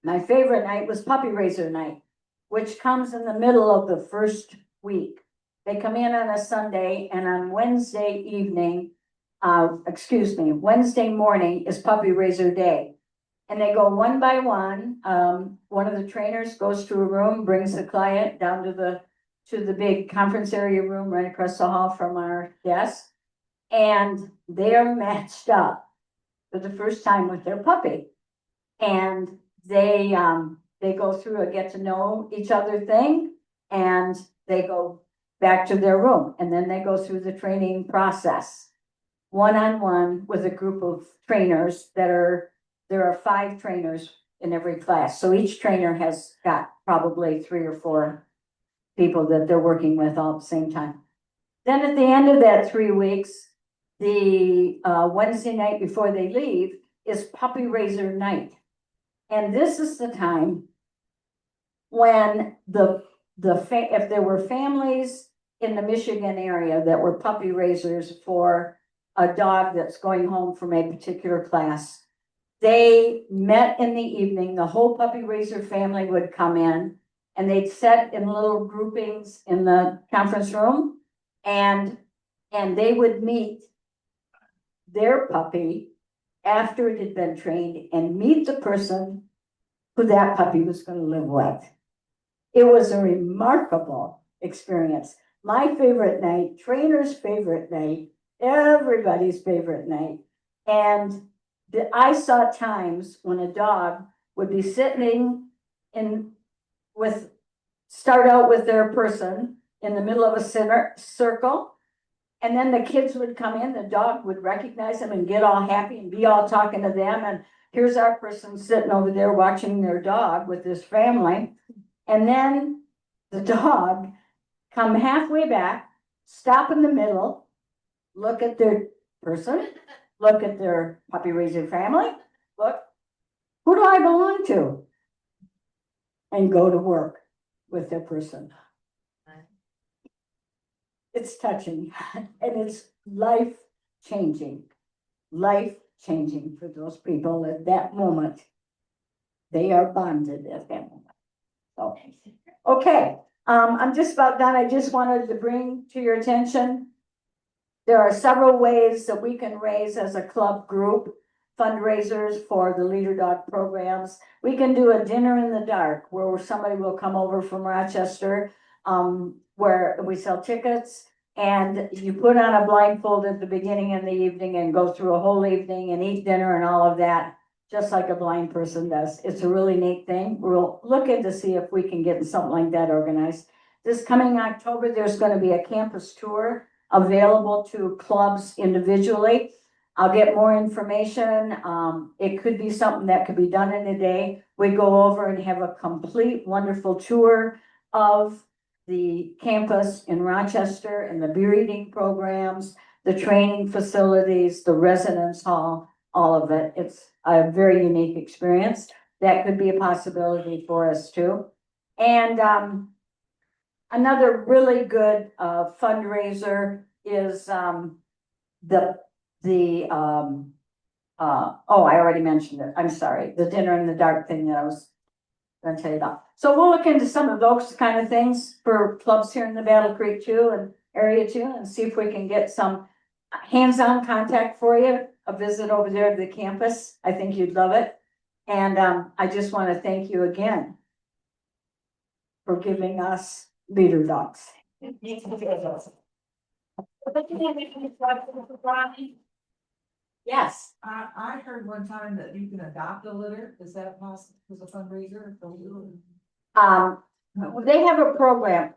my favorite night was puppy raiser night, which comes in the middle of the first week. They come in on a Sunday, and on Wednesday evening, Wednesday morning is puppy raiser day. And they go one by one. One of the trainers goes to a room, brings the client down to the big conference area room right across the hall from our desk. And they are matched up for the first time with their puppy. And they go through a get to know each other thing, and they go back to their room, and then they go through the training process one-on-one with a group of trainers there are 5 trainers in every class. So each trainer has got probably 3 or 4 people that they're working with all at the same time. Then at the end of that 3 weeks, the Wednesday night before they leave is puppy raiser night. And this is the time when if there were families in the Michigan area that were puppy raisers for a dog that's going home from a particular class, they met in the evening, the whole puppy raiser family would come in, and they'd sit in little groupings in the conference room, and they would meet their puppy after it had been trained and meet the person who that puppy was going to live with. It was a remarkable experience. My favorite night, trainer's favorite night, everybody's favorite night. And I saw times when a dog would be sitting start out with their person in the middle of a circle. And then the kids would come in, the dog would recognize them and get all happy and be all talking to them. And here's our person sitting over there watching their dog with his family. And then the dog come halfway back, stop in the middle, look at their person, look at their puppy raiser family, look, who do I belong to? And go to work with their person. It's touching and it's life-changing for those people at that moment. They are bonded at that moment. So, okay, I'm just about done. I just wanted to bring to your attention, there are several ways that we can raise as a club group fundraisers for the Leader Dog programs. We can do a dinner in the dark where somebody will come over from Rochester, where we sell tickets, and you put on a blindfold at the beginning of the evening and go through a whole evening and eat dinner and all of that, just like a blind person does. It's a really neat thing. We'll look into see if we can get something like that organized. This coming October, there's going to be a campus tour available to clubs individually. I'll get more information. It could be something that could be done in a day. We go over and have a complete wonderful tour of the campus in Rochester and the beer eating programs, the training facilities, the residence hall, all of it. It's a very unique experience. That could be a possibility for us too. And another really good fundraiser is I already mentioned it. I'm sorry. The dinner in the dark thing that I was going to tell you about. So we'll look into some of those kind of things for clubs here in the Battle Creek too and area too, and see if we can get some hands-on contact for you, a visit over there to the campus. I think you'd love it. And I just want to thank you again for giving us leader dogs. Yes. I heard one time that you can adopt a litter. Is that possible as a fundraiser? They have a program.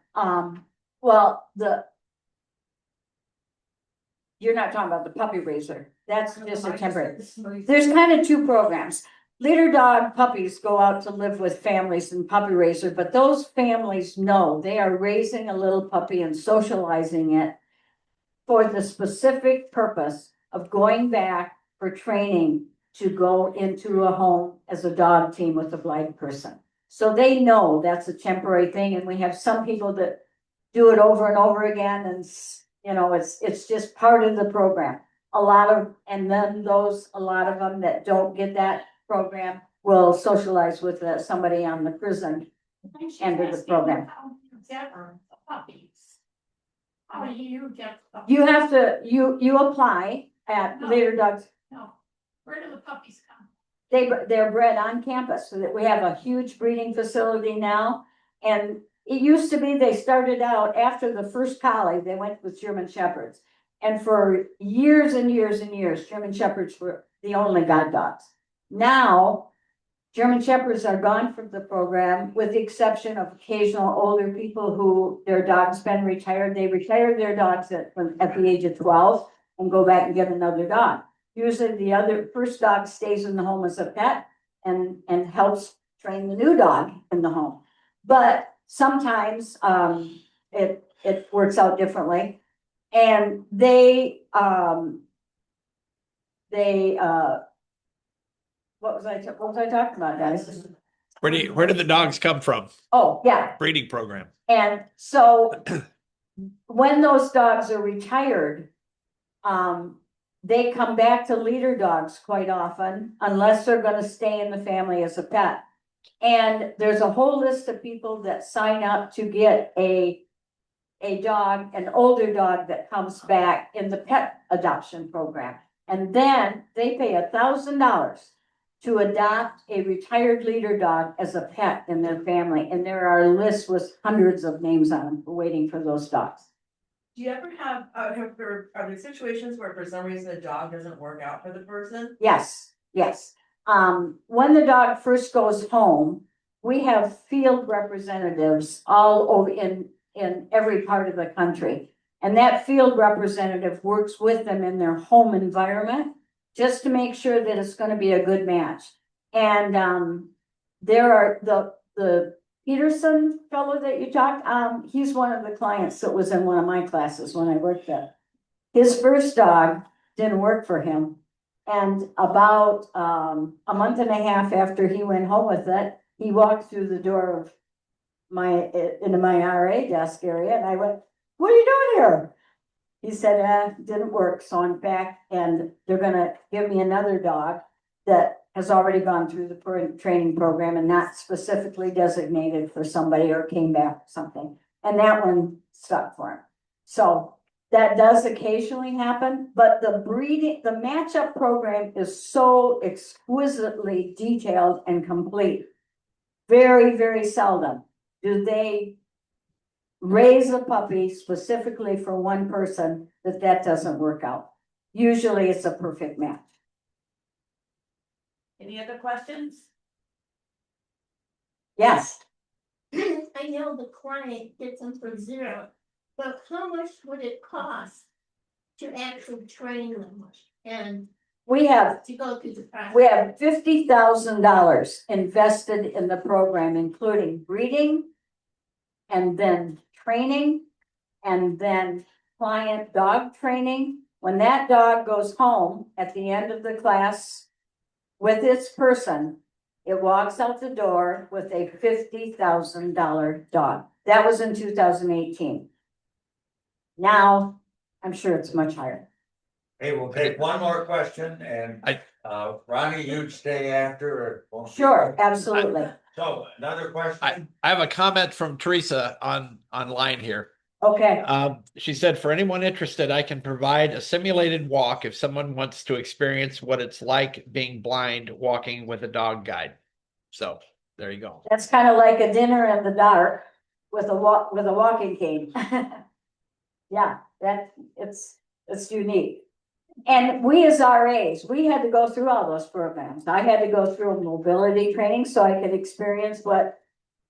You're not talking about the puppy raiser. That's just a temporary. There's kind of 2 programs. Leader dog puppies go out to live with families and puppy raiser, but those families know they are raising a little puppy and socializing it for the specific purpose of going back for training to go into a home as a dog team with a blind person. So they know that's a temporary thing, and we have some people that do it over and over again, and you know, it's just part of the program. A lot of them that don't get that program will socialize with somebody on the prison end of the program. How do you get? You have to, you apply at Leader Dogs. No, where do the puppies come? They're bred on campus, so that we have a huge breeding facility now. And it used to be, they started out after the first collie, they went with German Shepherds. And for years and years and years, German Shepherds were the only guide dogs. Now, German Shepherds are gone from the program, with the exception of occasional older people who their dog's been retired. They retire their dogs at the age of 12 and go back and get another dog. Usually the first dog stays in the home as a pet and helps train the new dog in the home. But sometimes it works out differently. And what was I talking about, guys? Where did the dogs come from? Oh, yeah. Breeding program. And so when those dogs are retired, they come back to leader dogs quite often, unless they're gonna stay in the family as a pet. And there's a whole list of people that sign up to get a dog, an older dog that comes back in the pet adoption program. And then they pay $1,000 to adopt a retired leader dog as a pet in their family. And there are lists with hundreds of names on them waiting for those dogs. Do you ever have are there situations where for some reason the dog doesn't work out for the person? Yes, yes. When the dog first goes home, we have field representatives all over in every part of the country. And that field representative works with them in their home environment just to make sure that it's going to be a good match. And there are the Peterson fellow that you talked, he's one of the clients that was in one of my classes when I worked there. His first dog didn't work for him. And about a month and a half after he went home with it, he walked through the door of into my RA desk area, and I went, "What are you doing here?" He said, didn't work, so I'm back, and they're gonna give me another dog that has already gone through the training program and not specifically designated for somebody or came back or something. And that one stuck for him. So that does occasionally happen, but the matchup program is so exquisitely detailed and complete. Very, very seldom do they raise a puppy specifically for one person that doesn't work out. Usually it's a perfect match. Any other questions? Yes. I know the client gets them for zero, but how much would it cost to actually train them and We have to go through the process? We have $50,000 invested in the program, including breeding and then training and then client dog training. When that dog goes home at the end of the class with its person, it walks out the door with a $50,000 dog. That was in 2018. Now, I'm sure it's much higher. Hey, we'll take one more question and Ronnie, you'd stay after or? Sure, absolutely. So another question? I have a comment from Teresa online here. Okay. She said, for anyone interested, I can provide a simulated walk if someone wants to experience what it's like being blind walking with a dog guide. So there you go. That's kind of like a dinner in the dark with a walking cane. Yeah, it's unique. And we as RAs, we had to go through all those programs. I had to go through mobility training so I could experience what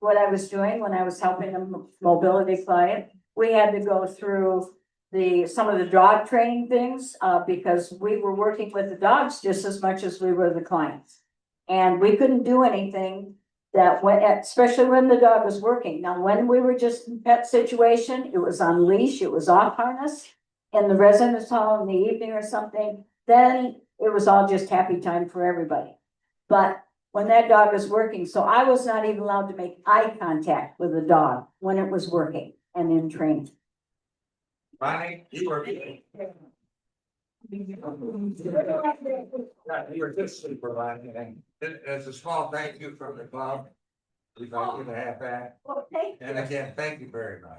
I was doing when I was helping a mobility client. We had to go through some of the dog training things because we were working with the dogs just as much as we were the clients. And we couldn't do anything especially when the dog was working. Now, when we were just in pet situation, it was on leash, it was off harness. in the residence hall in the evening or something, then it was all just happy time for everybody. But when that dog was working, so I was not even allowed to make eye contact with the dog when it was working and in training. Ronnie, you were. You were good supervising, and it's a small thank you from the club. We'd like you to have that. Well, thank you. And again, thank you very much.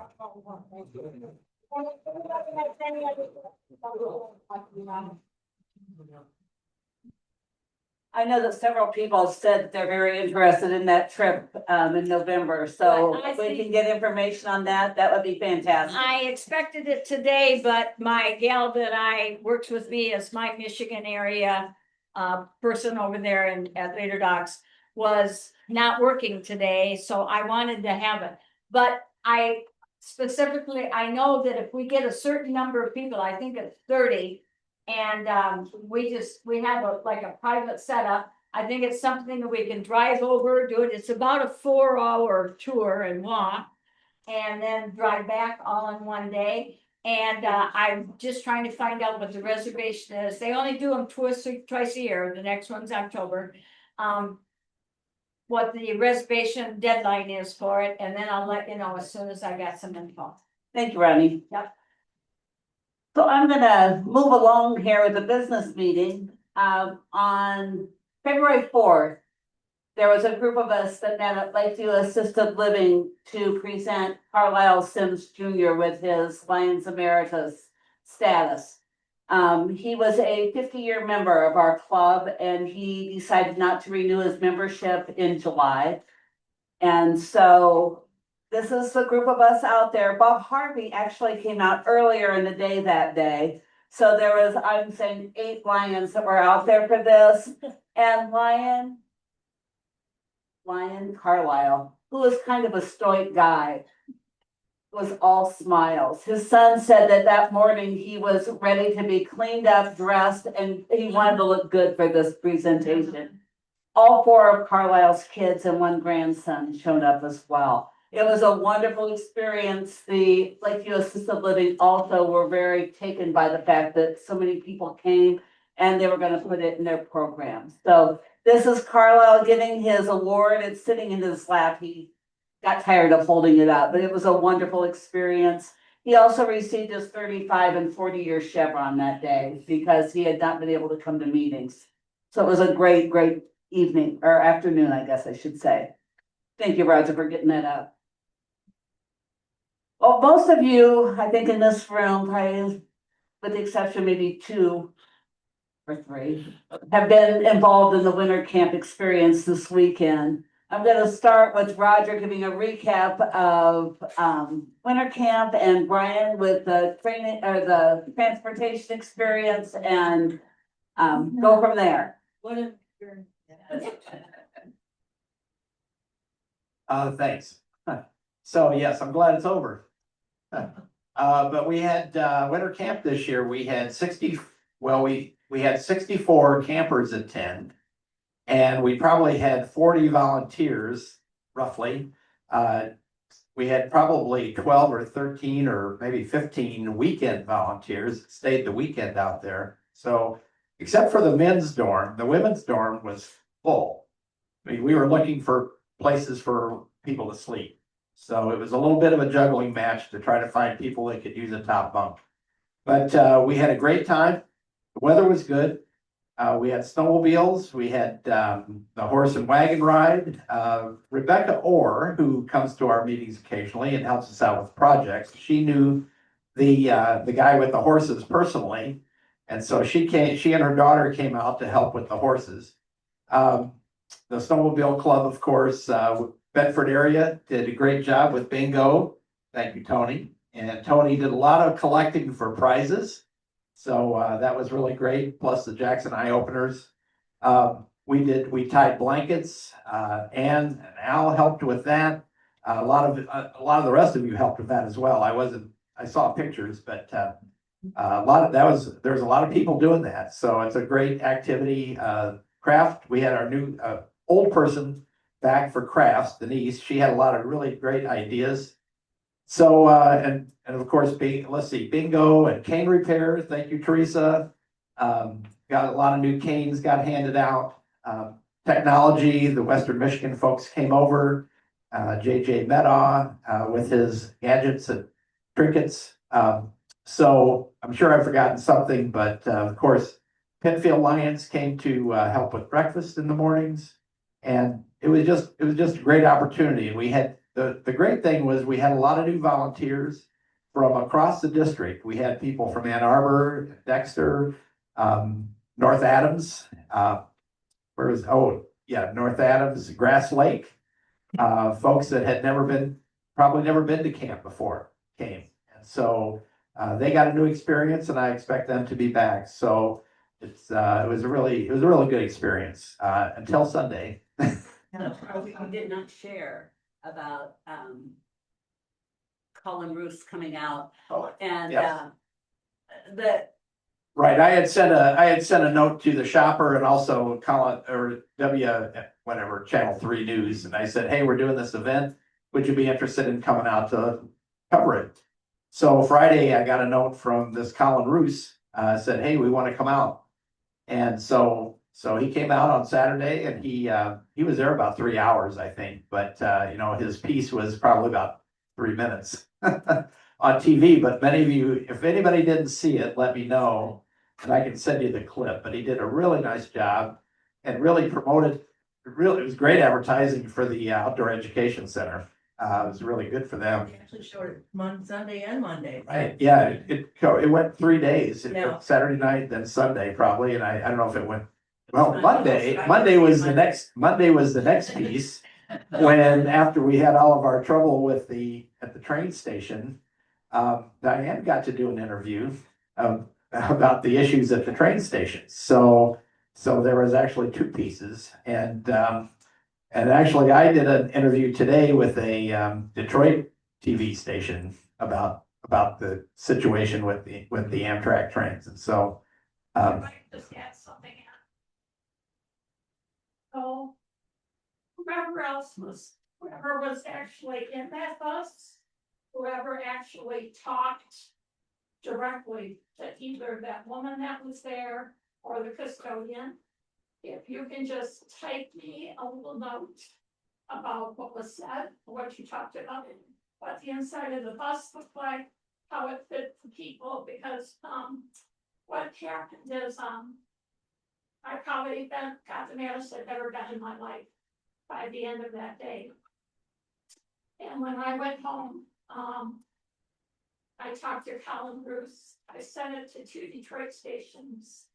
I know that several people said that they're very interested in that trip in November, so Well, I if we think- can get information on that, that would be fantastic. I expected it today, but my gal that works with me as my Michigan area person over there at Later Docs was not working today, so I wanted to have it. But I specifically, I know that if we get a certain number of people, I think it's 30, and we have a private setup. I think it's something that we can drive over, do it. It's about a 4-hour tour and walk, and then drive back all in one day. And I'm just trying to find out what the reservation is. They only do them twice a year. The next one's October. What the reservation deadline is for it, and then I'll let you know as soon as I got some info. Thank you, Ronnie. Yep. So I'm gonna move along here with the business meeting. On February 4th, there was a group of us that met at Lakeview Assisted Living to present Carlisle Sims Jr. with his Lions Emeritus status. He was a 50-year member of our club, and he decided not to renew his membership in July. And so this is the group of us out there. Bob Harvey actually came out earlier in the day that day. So there was, I'm saying, 8 Lions that were out there for this. And Lion Carlisle, who was kind of a stoic guy, was all smiles. His son said that morning he was ready to be cleaned up, dressed, and he wanted to look good for this presentation. All 4 of Carlisle's kids and 1 grandson showed up as well. It was a wonderful experience. The Lakeview Assisted Living also were very taken by the fact that so many people came and they were going to put it in their program. So this is Carlisle getting his award. It's sitting in his lap. He got tired of holding it up, but it was a wonderful experience. He also received his 35 and 40-year chevron that day because he had not been able to come to meetings. So it was a great, great evening or afternoon, I guess I should say. Thank you, Roger, for getting that up. Well, most of you, I think in this room, probably with the exception maybe 2 or 3, have been involved in the winter camp experience this weekend. I'm going to start with Roger giving a recap of winter camp and Brian with the training or the transportation experience and go from there. Thanks. So yes, I'm glad it's over. But we had winter camp this year. We had we had 64 campers attend. And we probably had 40 volunteers, roughly. We had probably 12 or 13 or maybe 15 weekend volunteers that stayed the weekend out there. So, except for the men's dorm, the women's dorm was full. I mean, we were looking for places for people to sleep. So it was a little bit of a juggling match to try to find people that could use a top bunk. But we had a great time. The weather was good. We had snowmobiles, we had the horse and wagon ride. Rebecca Orr, who comes to our meetings occasionally and helps us out with projects, she knew the guy with the horses personally. And so she and her daughter came out to help with the horses. The snowmobile club, of course, Bedford area did a great job with bingo. Thank you, Tony. And Tony did a lot of collecting for prizes. So that was really great. Plus the Jackson Eye Openers. We tied blankets. Ann and Al helped with that. A lot of the rest of you helped with that as well. I saw pictures, but there was a lot of people doing that. So it's a great activity. Craft. We had our new old person back for crafts, Denise. She had a lot of really great ideas. So, and of course, let's see, bingo and cane repair. Thank you, Teresa. Got a lot of new canes got handed out. Technology, the Western Michigan folks came over. JJ Medaw, with his gadgets and trinkets. So I'm sure I've forgotten something, but, of course, Penfield Lions came to, help with breakfast in the mornings. And it was just a great opportunity. And we had, the great thing was we had a lot of new volunteers from across the district. We had people from Ann Arbor, Dexter, North Adams, North Adams, Grass Lake. Folks that had probably never been to camp before came. And so they got a new experience, and I expect them to be back. So it was a really good experience until Sunday. We did not share about Colin Roos coming out and Yes. the Right, I had sent a note to the shopper and also Colin or Channel 3 News, and I said, hey, we're doing this event. Would you be interested in coming out to cover it? So Friday, I got a note from this Colin Roos, said, hey, we want to come out. And so he came out on Saturday, and he was there about 3 hours, I think, but his piece was probably about 3 minutes on TV. But many of you, if anybody didn't see it, let me know, and I can send you the clip. But he did a really nice job and really promoted. It was great advertising for the Outdoor Education Center. It was really good for them. They actually showed it Sunday and Monday. Right, yeah, it went 3 days. It Yeah. went Saturday night, then Sunday probably, and I don't know if it went. Well, Monday was the next piece. When after we had all of our trouble at the train station, Diane got to do an interview about the issues at the train station. So there was actually 2 pieces, and actually I did an interview today with a Detroit TV station about the situation with the Amtrak trains, and so. Just add something in. So, whoever was actually in that bus, whoever actually talked directly to either that woman that was there or the custodian, if you can just type me a little note about what was said, what you talked about, what the inside of the bus looked like, how it fit the people, because, what happened is, I probably got the maddest I've ever been in my life by the end of that day. And when I went home, I talked to Colin Bruce. I sent it to 2 Detroit stations,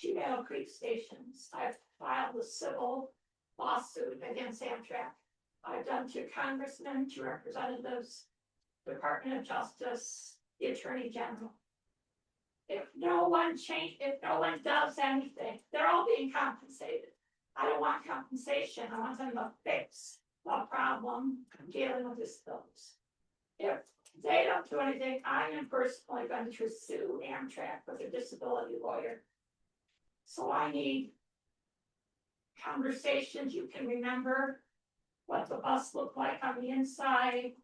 2 Battle Creek stations. I've filed a civil lawsuit against Amtrak. I've done 2 congressmen, 2 representatives, Department of Justice, the Attorney General. If no one does anything, they're all being compensated. I don't want compensation. I want them to fix the problem dealing with disabilities. If they don't do anything, I am personally going to sue Amtrak with a disability lawyer. So I need conversations you can remember, what the bus looked like on the inside,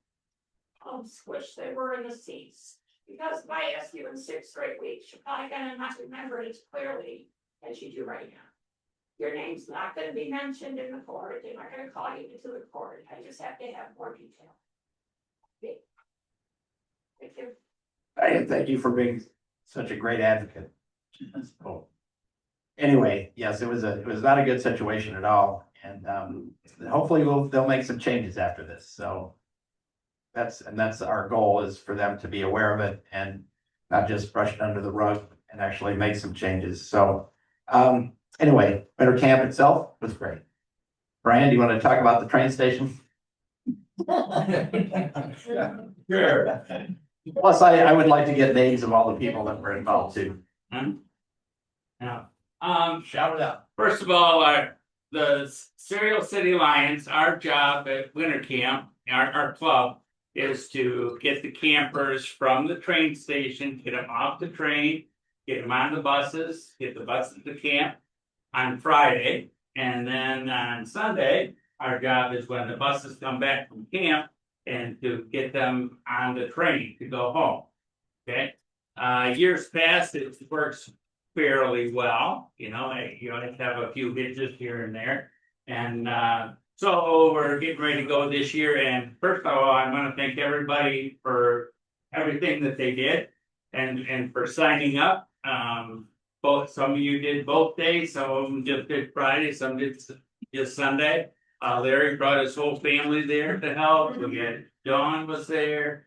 how squished they were in the seats. Because if I ask you in 6 straight weeks, you're probably gonna not remember it as clearly as you do right now. Your name's not gonna be mentioned in the court. They're not gonna call you into the court. I just have to have more detail. Okay. Thank you. I thank you for being such a great advocate. So, anyway, yes, it was not a good situation at all, and hopefully they'll make some changes after this. So that's our goal, is for them to be aware of it and not just brush it under the rug and actually make some changes. So anyway, Winter Camp itself was great. Brian, do you want to talk about the train station? Sure. Plus, I would like to get names of all the people that were involved too. Yeah. Shout it out. First of all, the Serial City Lions, our job at Winter Camp, our club, is to get the campers from the train station, get them off the train, get them on the buses, get the buses to camp on Friday. And then on Sunday, our job is when the buses come back from camp, and to get them on the train to go home. Okay, years past, it works fairly well, you know, you have to have a few hitches here and there. And so we're getting ready to go this year, and first of all, I want to thank everybody for everything that they did and for signing up. Both, some of you did both days, some of them just did Friday, some did just Sunday. Larry brought his whole family there to help. We had Dawn was there.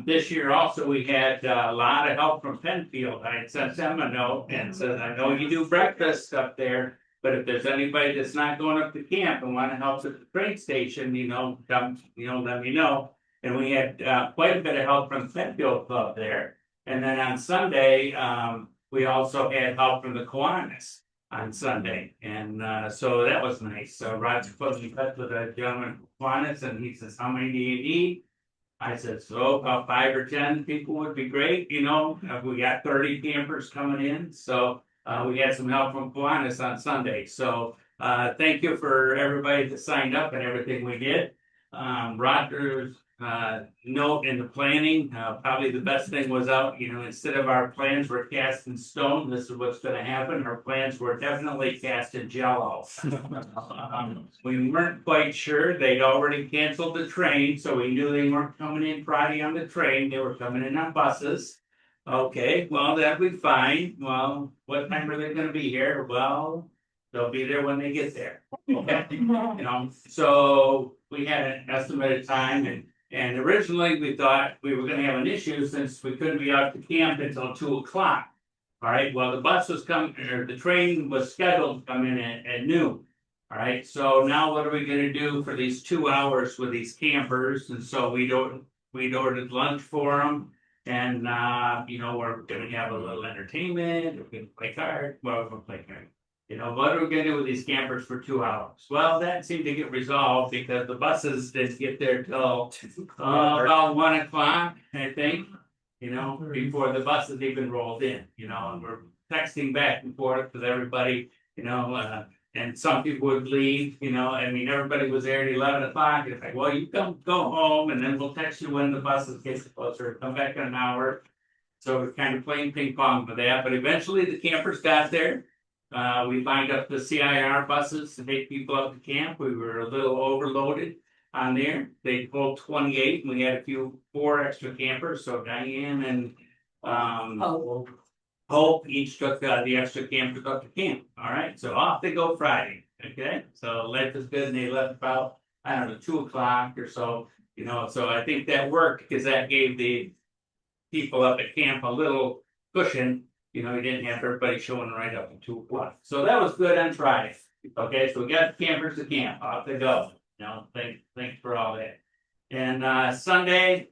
This year also, we had a lot of help from Penfield. I had sent them a note and said, I know you do breakfast up there, but if there's anybody that's not going up to camp and want to help at the train station, you know, come, you know, let me know. And we had quite a bit of help from the Penfield Club there. And then on Sunday, we also had help from the Kiwanis on Sunday. And so that was nice. So Roger put me in touch with a gentleman from Kiwanis, and he says, how many do you need? I said, so about 5 or 10 people would be great, you know, we got 30 campers coming in, so we had some help from Kiwanis on Sunday. So thank you for everybody that signed up and everything we did. Roger's note in the planning, probably the best thing was out, you know, instead of our plans were cast in stone, this is what's gonna happen, our plans were definitely cast in jello. We weren't quite sure, they'd already canceled the train, so we knew they weren't coming in Friday on the train, they were coming in on buses. Okay, well, that'd be fine, well, what time are they gonna be here? Well, they'll be there when they get there. Okay, you know, so we had an estimated time, and originally we thought we were gonna have an issue since we couldn't be out to camp until 2 o'clock. All right, well, the bus was coming, or the train was scheduled to come in at noon. All right, so now what are we gonna do for these 2 hours with these campers? And so we'd ordered lunch for them. And you know, we're gonna have a little entertainment, we're gonna play cards, well, we're gonna play cards. You know, what are we gonna do with these campers for 2 hours? Well, that seemed to get resolved because the buses didn't get there till about 1 o'clock, I think. You know, before the buses even rolled in, you know, and we're texting back and forth with everybody, you know, and some people would leave, you know, I mean, everybody was there at 11 o'clock. It's like, well, you go home and then we'll text you when the buses get closer, come back in an hour. So we're kind of playing ping pong with that, but eventually the campers got there. We lined up the CIR buses to take people up to camp. We were a little overloaded on there. They pulled 28 and we had 4 extra campers. So Diane and Hope each took the extra campers up to camp. All right, so off they go Friday. Okay, so life is good, and they left about, I don't know, 2 o'clock or so. You know, so I think that worked because that gave the people up at camp a little cushion. You know, he didn't have everybody showing right up at 2 o'clock. So that was good on Friday. Okay, so we got the campers to camp, off they go. You know, thanks for all that. And Sunday,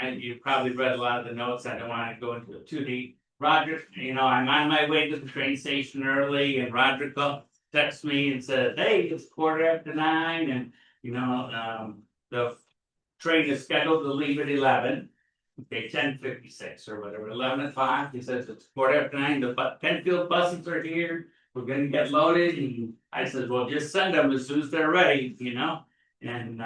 you probably read a lot of the notes. I don't want to go into it too deep. Roger, you know, I'm on my way to the train station early, and Roger texts me and said, hey, it's 9:15, and you know, the train is scheduled to leave at 11. Okay, 10:56 or whatever, 11 o'clock. He says it's 9:15. The Penfield buses are here. We're gonna get loaded. And I said, well, just send them as soon as they're ready, you know. And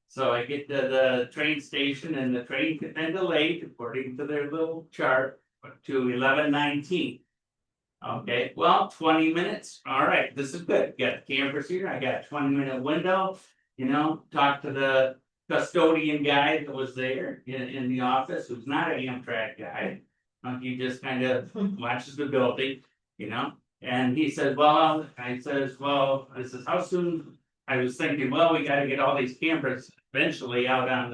so I get to the train station, and the train had been delayed according to their little chart to 11:19. Okay, well, 20 minutes. All right, this is good. Got the campers here. I got a 20-minute window. You know, talk to the custodian guy that was there in the office, who's not an Amtrak guy. He just kind of watches the building, you know. And he said, well, this is how soon. I was thinking, well, we got to get all these campers eventually out on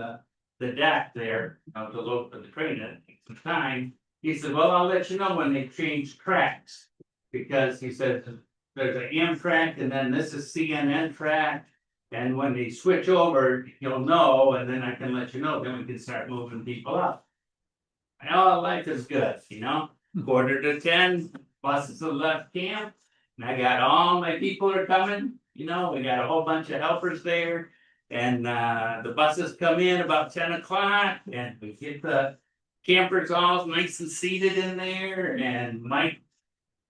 the deck there, you know, to load for the train. It takes some time. He said, well, I'll let you know when they change tracks, because he said there's an Amtrak and then this is CNN track. And when they switch over, you'll know, and then I can let you know, then we can start moving people up. All life is good, you know. 9:45, buses have left camp, and I got all my people are coming, you know, we got a whole bunch of helpers there. And the buses come in about 10 o'clock, and we get the campers all nice and seated in there, and Mike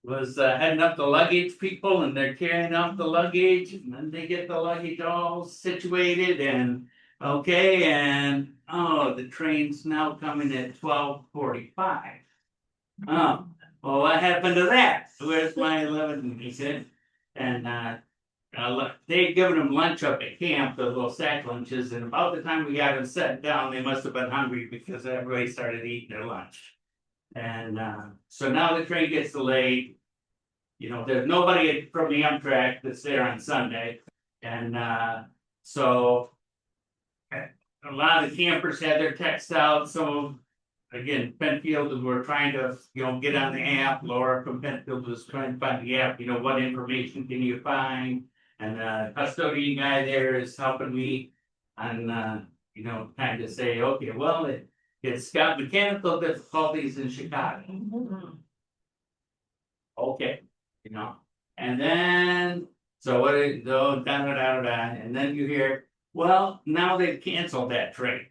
was heading up the luggage people and they're carrying off the luggage and then they get the luggage all situated and okay, and oh, the train's now coming at 12:45. Oh, well, what happened to that? Where's my 11? He said, and they'd given them lunch up at camp, the little sack lunches, and about the time we got them set down, they must have been hungry because everybody started eating their lunch. And so now the train gets delayed. You know, there's nobody from the Amtrak that's there on Sunday. And so a lot of the campers had their texts out. So again, Penfield were trying to, get on the app. Laura from Penfield was trying to find the app, what information can you find? And the custodian guy there is helping me on, kind of say, okay, well, it's got mechanical difficulties in Chicago. Okay, and then, so what is, and then you hear, well, now they've canceled that train.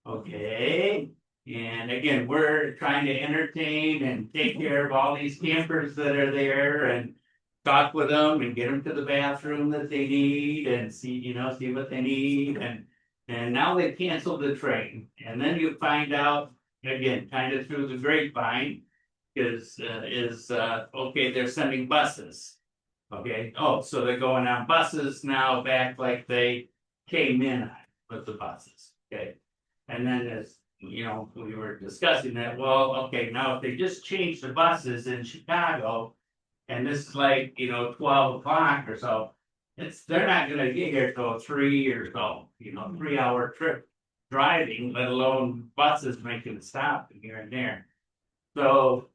Okay, and again, we're trying to entertain and take care of all these campers that are there and talk with them and get them to the bathroom that they need and see what they need and now they've canceled the train. And then you find out, again, kind of through the grapevine, okay, they're sending buses. Okay, oh, so they're going on buses now back like they came in with the buses. Okay, and then as we were discussing that, well, okay, now if they just change the buses in Chicago, and this is like 12 o'clock or so, they're not gonna get here till 3 or so, 3-hour trip driving, let alone buses making a stop here and there. So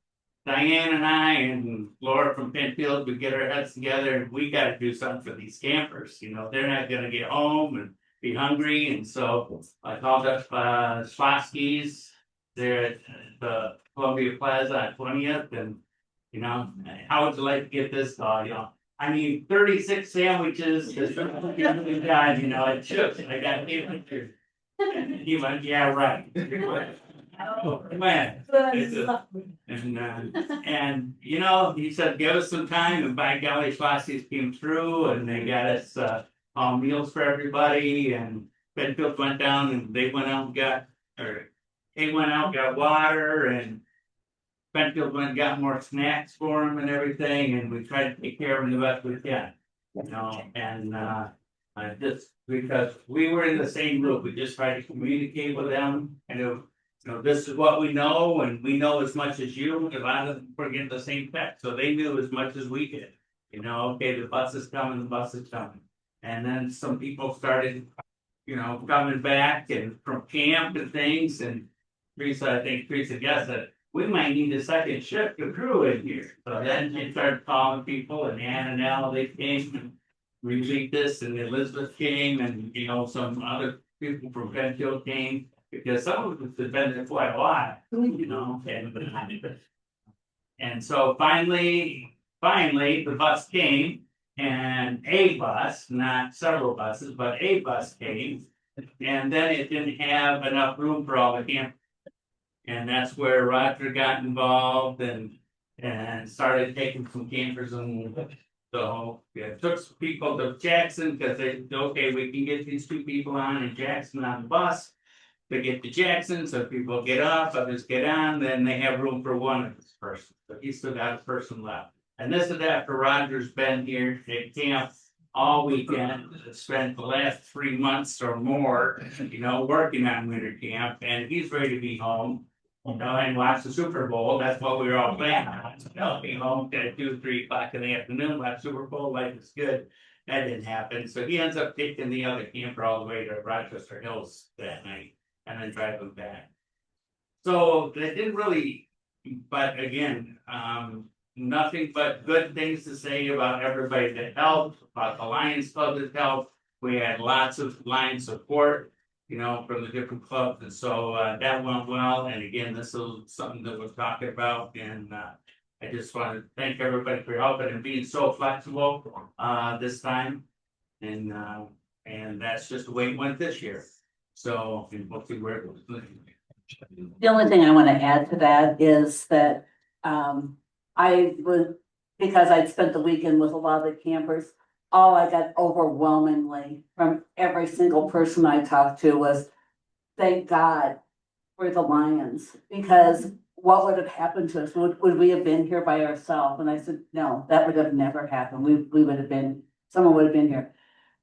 Diane and I and Laura from Penfield would get our heads together and we gotta do something for these campers, they're not gonna get home and be hungry, and so I called up Schlotsky's. They're at the Columbia Plaza on 20th, and how would you like to get this dog? 36 sandwiches. God, it chips. I got pictures. And he went, yeah, right. Oh man. And he said, give us some time, and by golly, Schlotsky's came through, and they got us all meals for everybody, and Penfield went down and they went out and got water, and Penfield went and got more snacks for them and everything, and we tried to take care of them the best we can. And just because we were in the same group, we just tried to communicate with them, and this is what we know, and we know as much as you. A lot of them were getting the same text, so they knew as much as we did. Okay, the bus is coming, and then some people started, coming back and from camp and things, and Teresa guessed that we might need a second shift of crew in here. So then she started calling people, and Ann and Al, they came, and Regis and Elizabeth came, and some other people from Penfield came, because some of us had been there quite a while, and so finally the bus came. And a bus, not several buses, but a bus came, and then it didn't have enough room for all the campers. And that's where Roger got involved and started taking some campers, and so took some people to Jackson because they said, okay, we can get these 2 people on in Jackson on the bus. They get to Jackson, so people get off, others get on, then they have room for one of this person. So he still got a person left. And this is after Roger's been here at camp all weekend, spent the last 3 months or more, working on winter camp, and he's ready to be home, and watch the Super Bowl. That's what we were all planning on. Be home at 2-3 o'clock in the afternoon, watch Super Bowl, life is good. That didn't happen. So he ends up taking the other camper all the way to Rochester Hills that night and then driving back. So they didn't really, but again, nothing but good things to say about everybody that helped, about the Lions Club that helped. We had lots of Lions support, from the different clubs, and so that went well. And again, this is something that we're talking about, and I just want to thank everybody for helping and being so flexible this time, and that's just the way it went this year. So we'll see where it goes. The only thing I want to add to that is that I was, because I'd spent the weekend with a lot of the campers, all I got overwhelmingly from every single person I talked to was, thank God for the Lions, because what would have happened to us? Would we have been here by ourselves? And I said, no, that would have never happened. We would have been, someone would have been here.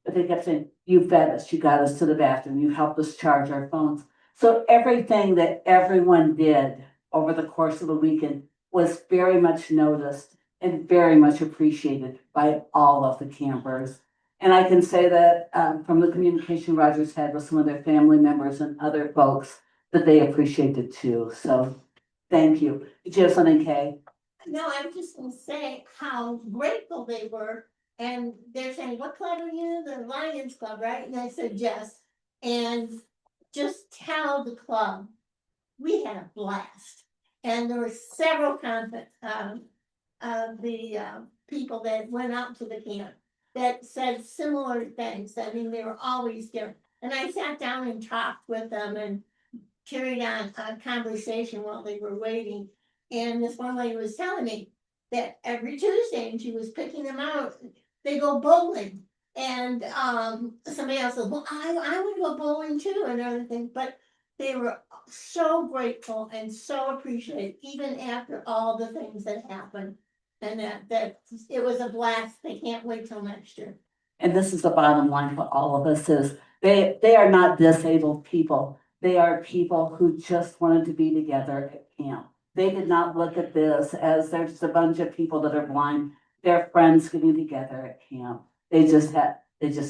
But they kept saying, you fed us, you got us to the bathroom, you helped us charge our phones. So everything that everyone did over the course of the weekend was very much noticed and very much appreciated by all of the campers. And I can say that from the communication Rogers had with some of their family members and other folks, that they appreciated too. So thank you. Did you have something, Kay? No, I was just gonna say how grateful they were. And they're saying, what club are you? The Lions Club, right? And I said, yes. And just tell the club, we had a blast. And there were several people that went out to the camp that said similar things. I mean, they were always there. And I sat down and talked with them and carried on a conversation while they were waiting. And this one lady was telling me that every Tuesday, and she was picking them out, they go bowling. And somebody else said, well, I would go bowling too and everything. But they were so grateful and so appreciative, even after all the things that happened. And that it was a blast. They can't wait till next year. And this is the bottom line for all of us is they are not disabled people. They are people who just wanted to be together at camp. They did not look at this as there's a bunch of people that are blind. They're friends getting together at camp. They just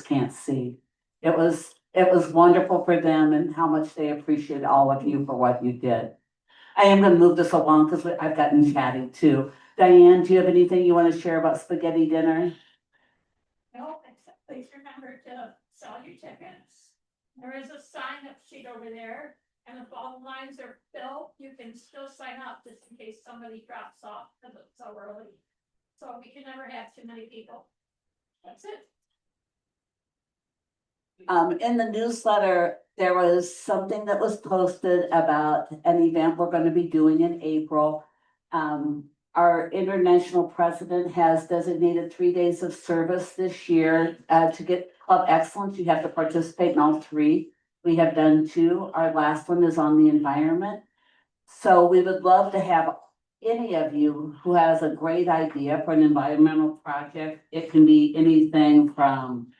can't see. It was wonderful for them and how much they appreciate all of you for what you did. I am gonna move this along because I've gotten chatty too. Diane, do you have anything you want to share about spaghetti dinner? No, except please remember to sell your tickets. There is a sign up sheet over there, and if all the lines are filled, you can still sign up just in case somebody drops off because it's so early. So we can never have too many people. That's it. In the newsletter, there was something that was posted about an event we're going to be doing in April. Our international president has designated 3 days of service this year. To get Club Excellence, you have to participate in all three. We have done two. Our last one is on the environment. So we would love to have any of you who has a great idea for an environmental project. It can be anything from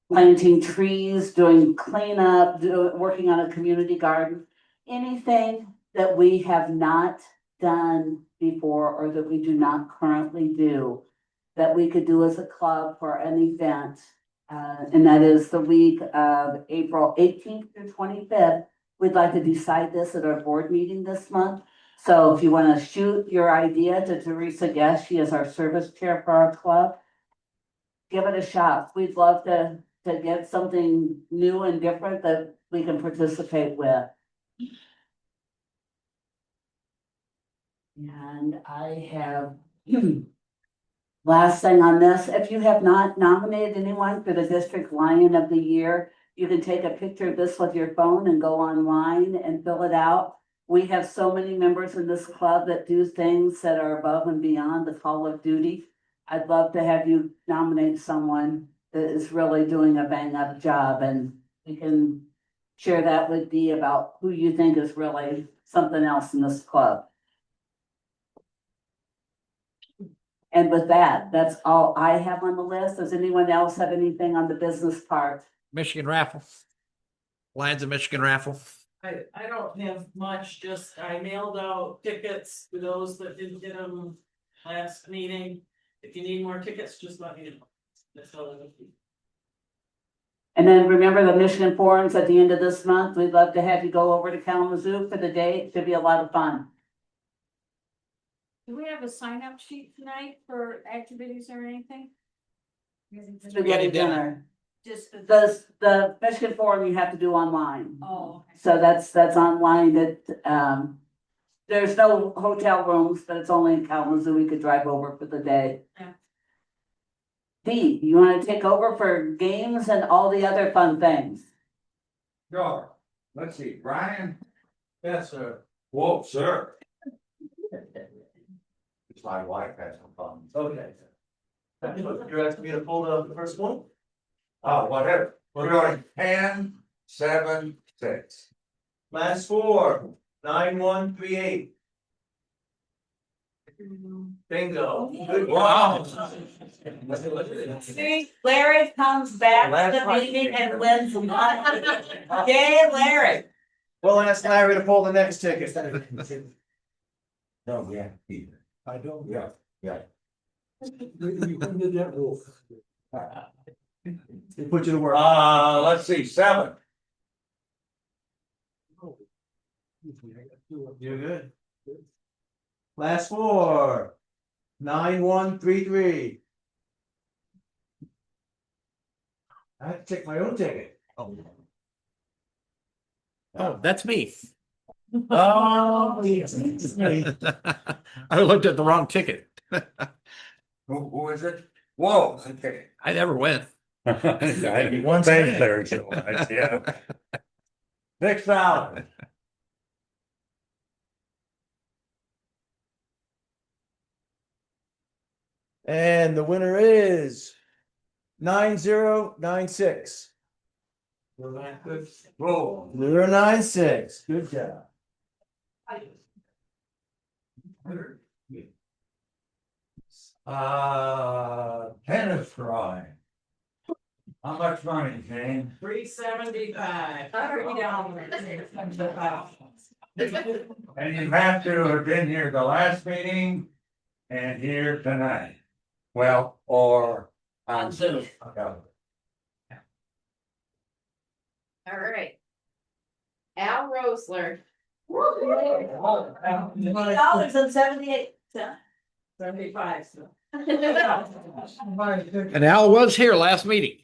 planting trees, doing cleanup, working on a community garden, anything that we have not done before or that we do not currently do that we could do as a club for an event. And that is the week of April 18th through 25th. We'd like to decide this at our board meeting this month. So if you want to shoot your idea to Teresa Guest, she is our service chair for our club. Give it a shot. We'd love to get something new and different that we can participate with. And I have last thing on this, if you have not nominated anyone for the District Lion of the Year, you can take a picture of this with your phone and go online and fill it out. We have so many members in this club that do things that are above and beyond the call of duty. I'd love to have you nominate someone that is really doing a bang up job, and you can share that with Dee about who you think is really something else in this club. And with that, that's all I have on the list. Does anyone else have anything on the business part? Michigan raffle. Lions of Michigan raffle. I don't have much, just I mailed out tickets to those that didn't get them last meeting. If you need more tickets, just let me know. That's all I will do. And then remember the Michigan Forums at the end of this month. We'd love to have you go over to Kalamazoo for the day. It should be a lot of fun. Do we have a sign up sheet tonight for activities or anything? Spaghetti dinner. Just The Michigan Forum you have to do online. Oh. Okay. So that's online that, there's no hotel rooms, but it's only in Kalamazoo. We could drive over for the day. Yeah. Dee, you want to take over for games and all the other fun things? Sure. Let's see, Brian? Yes, sir. Whoa, sir. my wife has some fun. Okay. You're asking me to pull the first one? Oh, whatever, we're going 10, 7, 6. Last four, 9138. Bingo. Good. Wow. See, Larry comes back to the meeting and wins money. Yay, Larry. We'll ask Larry to pull the next ticket. No, yeah, Peter. I don't. Yeah, yeah. You did that rule. They put you to work. Let's see, 7. You're good. Last four, 9133. I have to take my own ticket. Oh, that's me. Oh, yes. I looked at the wrong ticket. Who is it? Whoa, okay. I never went. One thing there, yeah. $6. And the winner is 9096. Whoa. 096. Good job. Tennis drawing. How much money, Jane? $375. And you have to have been here the last meeting and here tonight. Well, or on Zoom. All right. Al Rosler. $3.78. 75. And Al was here last meeting.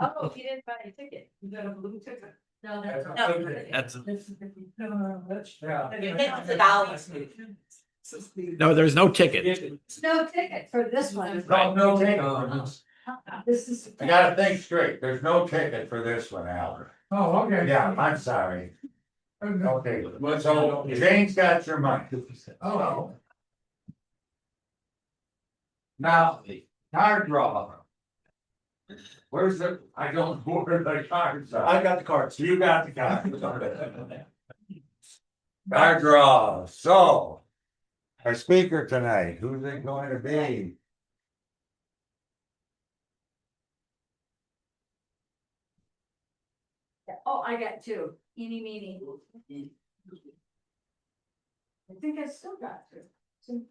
Oh, you didn't buy a ticket. Is that a blue ticket? No, That's That's, Yeah. no, there's no ticket. no ticket for this one. No ticket. This is. I gotta think straight. There's no ticket for this one, Al. Oh, okay. Yeah, I'm sorry. Okay, so Jane's got your money. Oh. Now, card draw. Where's the, I don't know where the cards are. I got the cards. You got the cards. Card draw, so. Our speaker tonight, who's it going to be? Oh, I got two. Eeny, meeny. I think I still got two.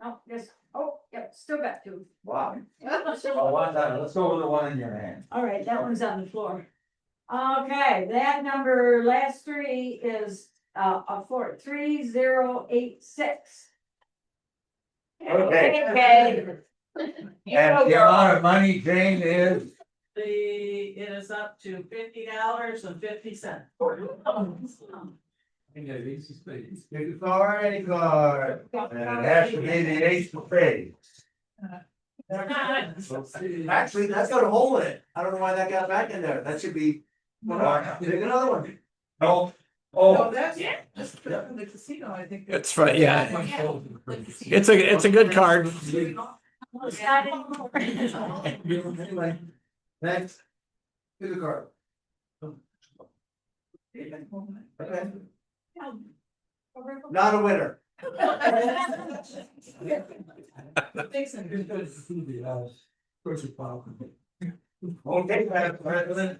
Oh, yes. Oh, yep, still got two. Wow. Oh, let's go with the one in your hand. All right, that one's on the floor. Okay, that number, last three is, for 3086. Okay. Okay. And the amount of money, Jane, is? It is up to $50.50. Any card. And it has to be the ace of spades. Actually, that's got a hole in it. I don't know why that got back in there. That should be. Take another one. No. Oh, Oh, that's from the casino, I think. It's fine, yeah. It's a good card. Next. Here's the card. Okay. Not a winner. okay, Madam President.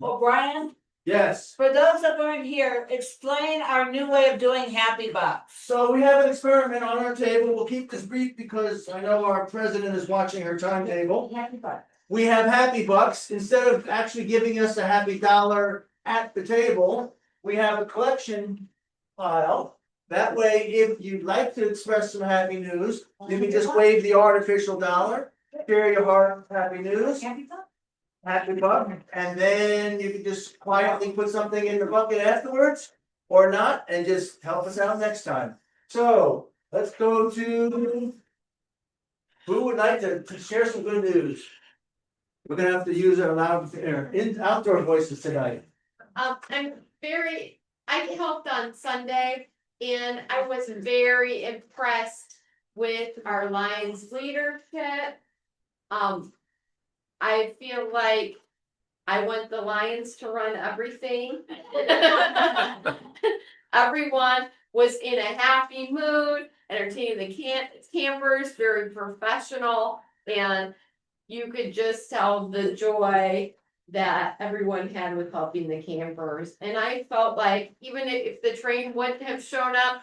O'Brien, Yes. for those that weren't here, explain our new way of doing Happy Bucks. So we have an experiment on our table. We'll keep this brief because I know our president is watching her timetable. We have Happy Bucks. Instead of actually giving us a happy dollar at the table, we have a collection pile. That way, if you'd like to express some happy news, you can just wave the artificial dollar, share your heart, happy news. Happy buck, and then you can just quietly put something in the bucket afterwards, or not, and just help us out next time. So, let's go to. Who would like to share some good news? We're gonna have to use our loud, outdoor voices tonight. I helped on Sunday And I was very impressed with our Lions leadership. I feel like I want the Lions to run everything. Everyone was in a happy mood, entertaining the campers, very professional, and you could just tell the joy that everyone had with helping the campers. And I felt like even if the train wouldn't have shown up,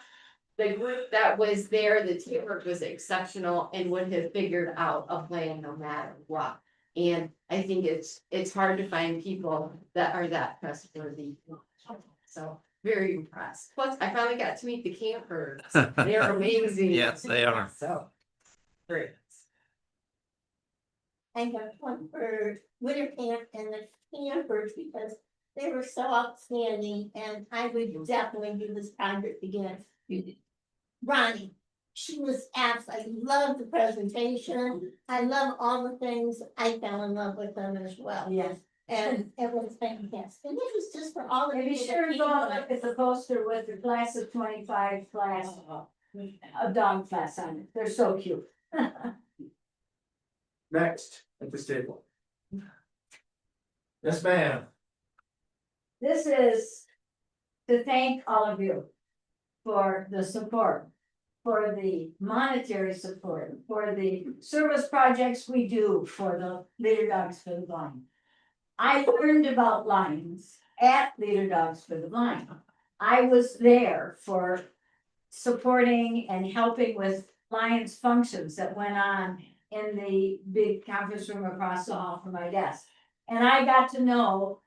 the group that was there, the teamwork was exceptional and would have figured out a plan no matter what. And I think it's hard to find people that are that trustworthy. So very impressed. Plus, I finally got to meet the campers. They're amazing. Yes, they are. So great. I have one for winter camp and the campers because they were so outstanding and I would definitely do this project again. Ronnie, she was absolutely, I love the presentation. I love all the things. I fell in love with them as well. Yes. And it was fantastic. And it was just for all of Maybe you. sure to go look at the poster with the class of 25 class, a dog class on it. They're so cute. Next at this table. Yes, ma'am. This is to thank all of you for the support, for the monetary support, for the service projects we do for the Leader Dogs for the Blind. I learned about Lions at Leader Dogs for the Blind. I was there for supporting and helping with Lions functions that went on in the big conference room across the hall from my desk. And I got to know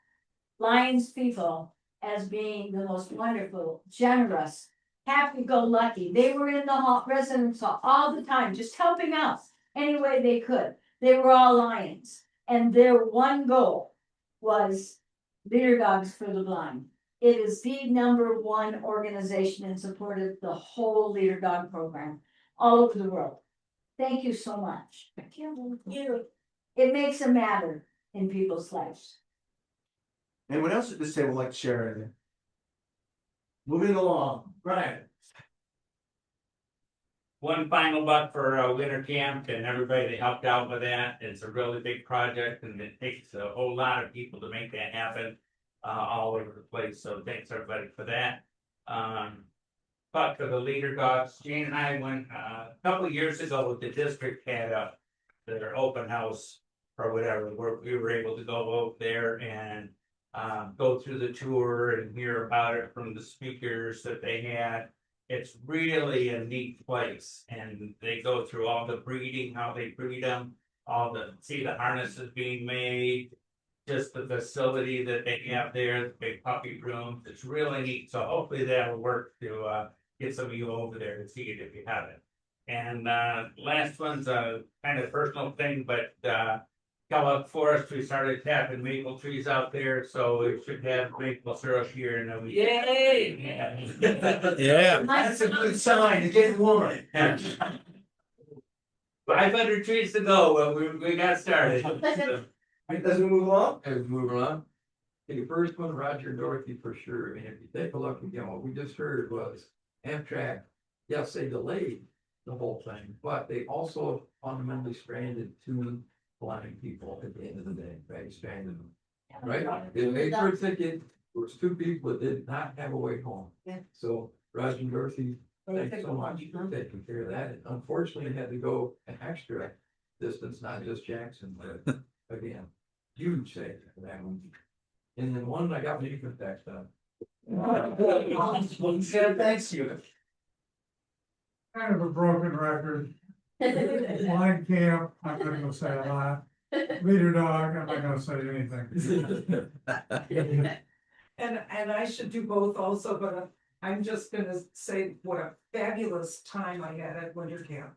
Lions people as being the most wonderful, generous, happy-go-lucky. They were in the hall, residence hall all the time, just helping out any way they could. They were all Lions. And their one goal was Leader Dogs for the Blind. It is the #1 organization in support of the whole Leader Dog program all over the world. Thank you so much. Thank you. It makes a matter in people's lives. Anyone else at this table like to share anything? Moving along, Brian. One final buck for winter camp and everybody that helped out with that. It's a really big project and it takes a whole lot of people to make that happen all over the place. So thanks everybody for that. But for the Leader Dogs, Jane and I went a couple of years ago, the district had their open house or whatever, where we were able to go over there and go through the tour and hear about it from the speakers that they had. It's really a neat place, and they go through all the breeding, how they breed them, see the harnesses being made, just the facility that they have there, the big puppy rooms. It's really neat. So hopefully that'll work to get some of you over there to see it if you haven't. And last one's a kind of personal thing, but Kellogg Forest, we started tapping maple trees out there, so we should have maple syrup here in a week. Yay! Yeah, that's a good sign, it's getting warmer. 500 trees to go, well, we got started. So, As we move along, As we move on. The first one, Roger and Dorothy for sure. I mean, if you take a look again, what we just heard was Amtrak, yes, they delayed the whole thing, but they also fundamentally stranded 2 blind people at the end of the day, right? Stranded them. Right? They made for a ticket, there was 2 people that did not have a way home. Yeah. So Roger and Dorothy, thanks so much for taking care of that. And unfortunately, had to go an extra distance, not just Jackson, but again, huge savings for that one. And then one I got me with that stuff. thanks you. Kind of a broken record. Blind camp, I'm not gonna say a lot. Leader dog, I'm not gonna say anything. And I should do both also, but I'm just gonna say what a fabulous time I had at winter camp.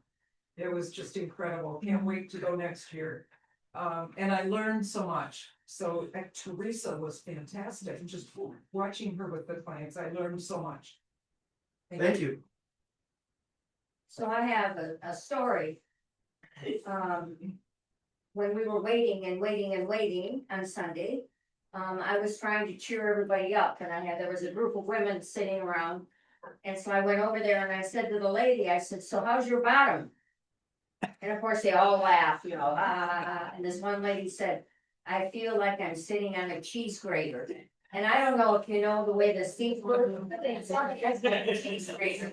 It was just incredible. Can't wait to go next year. And I learned so much. So Teresa was fantastic. Just watching her with the clients, I learned so much. Thank you. So I have a story. When we were waiting and waiting and waiting on Sunday, I was trying to cheer everybody up and there was a group of women sitting around And so I went over there and I said to the lady, I said, so how's your bottom? And of course, they all laugh, you know, and this one lady said, I feel like I'm sitting on a cheese grater. And I don't know if you know the way the seafood, but it's like a cheese grater.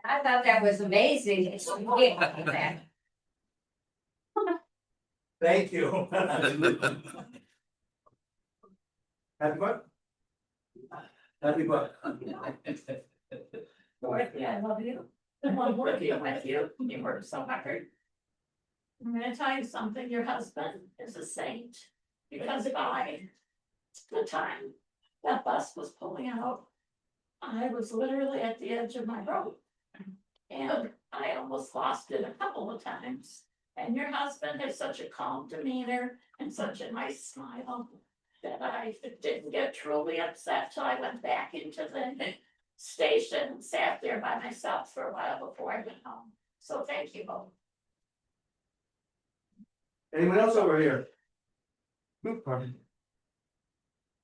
I thought that was amazing. It's so big like that. Thank you. Happy buck? Happy buck. Dorothy, I love you. I love working with you. You work so hard. I'm gonna tell you something, your husband is a saint, because the time that bus was pulling out, I was literally at the edge of my rope. And I almost lost it a couple of times. And your husband has such a calm demeanor and such a nice smile that I didn't get truly upset till I went back into the station and sat there by myself for a while before I went home. So thank you both. Anyone else over here?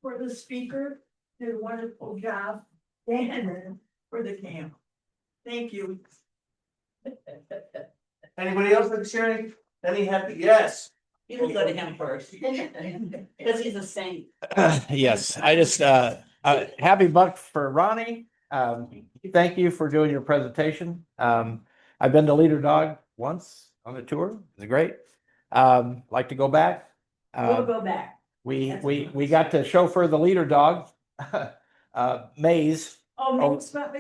For the speaker, did a wonderful job. Thank you for the camp. Thank you. Anybody else like to share any happy, yes? You will go to him first. Because he's a saint. Yes, I just, happy buck for Ronnie. Thank you for doing your presentation. I've been to Leader Dog once on the tour. It was great. Like to go back. We'll go back. We got to chauffeur the Leader Dog. Maze.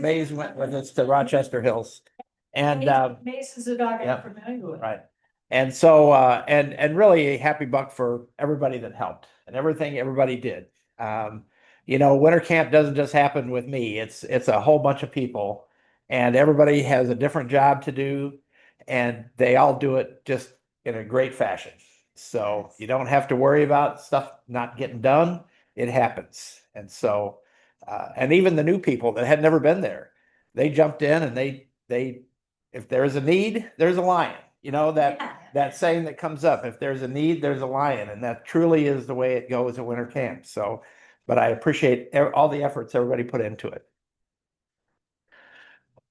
Maze went with us to Rochester Hills. And, Mace is a dog yeah, I'm familiar with. right. And so, and really a happy buck for everybody that helped and everything everybody did. You know, winter camp doesn't just happen with me. It's a whole bunch of people and everybody has a different job to do and they all do it just in a great fashion. So you don't have to worry about stuff not getting done. It happens. And so, and even the new people that had never been there, they jumped in and they, if there's a need, there's a lion. You know, that saying that comes up, if there's a need, there's a lion. And that truly is the way it goes at winter camp. So, but I appreciate all the efforts everybody put into it.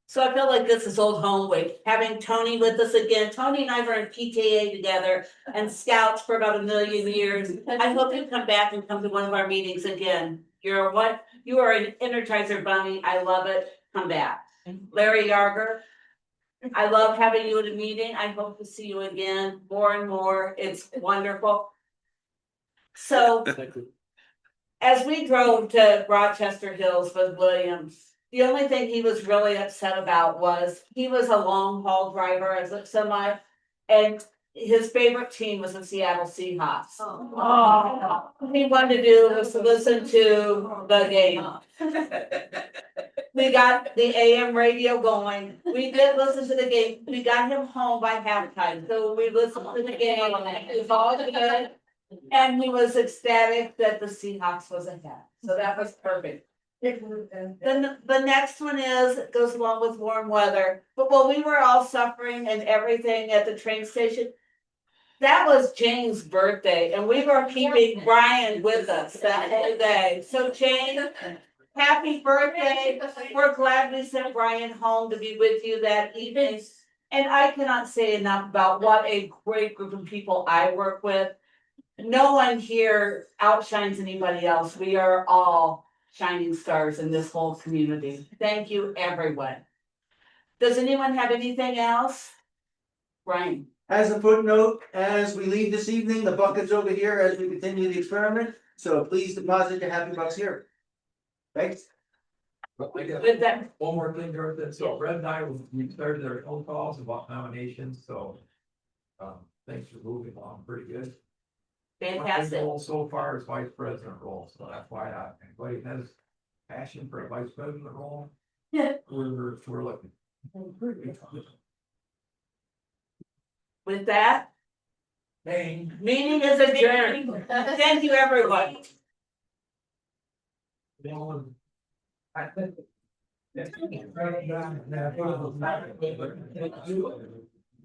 So I feel like this is old home week, having Tony with us again. Tony and I were in PTA together and scouts for about 1,000,000 years. I hope you come back and come to one of our meetings again. You are an energizer bunny. I love it. Come back. Larry Yarger, I love having you at a meeting. I hope to see you again more and more. It's wonderful. So as we drove to Rochester Hills with Williams, the only thing he was really upset about was he was a long haul driver as a semi, and his favorite team was the Seattle Seahawks. All he wanted to do was to listen to the game. We got the AM radio going. We did listen to the game. We got him home by halftime. So we listened to the game. It was all good. And he was ecstatic that the Seahawks was ahead. So that was perfect. Then the next one goes along with warm weather. But while we were all suffering and everything at the train station, that was Jane's birthday. And we were keeping Brian with us that whole day. So Jane, happy birthday. We're glad we sent Brian home to be with you that evening. And I cannot say enough about what a great group of people I work with. No one here outshines anybody else. We are all shining stars in this whole community. Thank you, everyone. Does anyone have anything else? Brian. As a footnote, as we leave this evening, the bucket's over here as we continue the experiment. So please deposit your happy bucks here. Thanks. With that, One more thing, Dorothy. So Red and I, we started our phone calls about nominations, so things are moving along pretty good. Fantastic. My goal so far is vice president role, so that's why anybody has passion for a vice president role. We're looking. With that, meeting is adjourned. Thank you, everyone.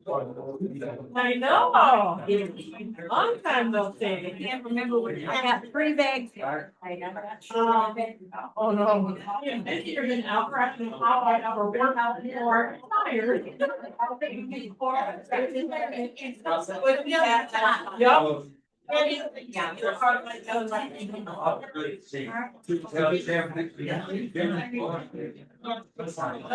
I know. Long time no see. I can't remember when. I got 3 bags here. Oh, no. You're been out right now. I never work out more. Tired. Yup. Yeah.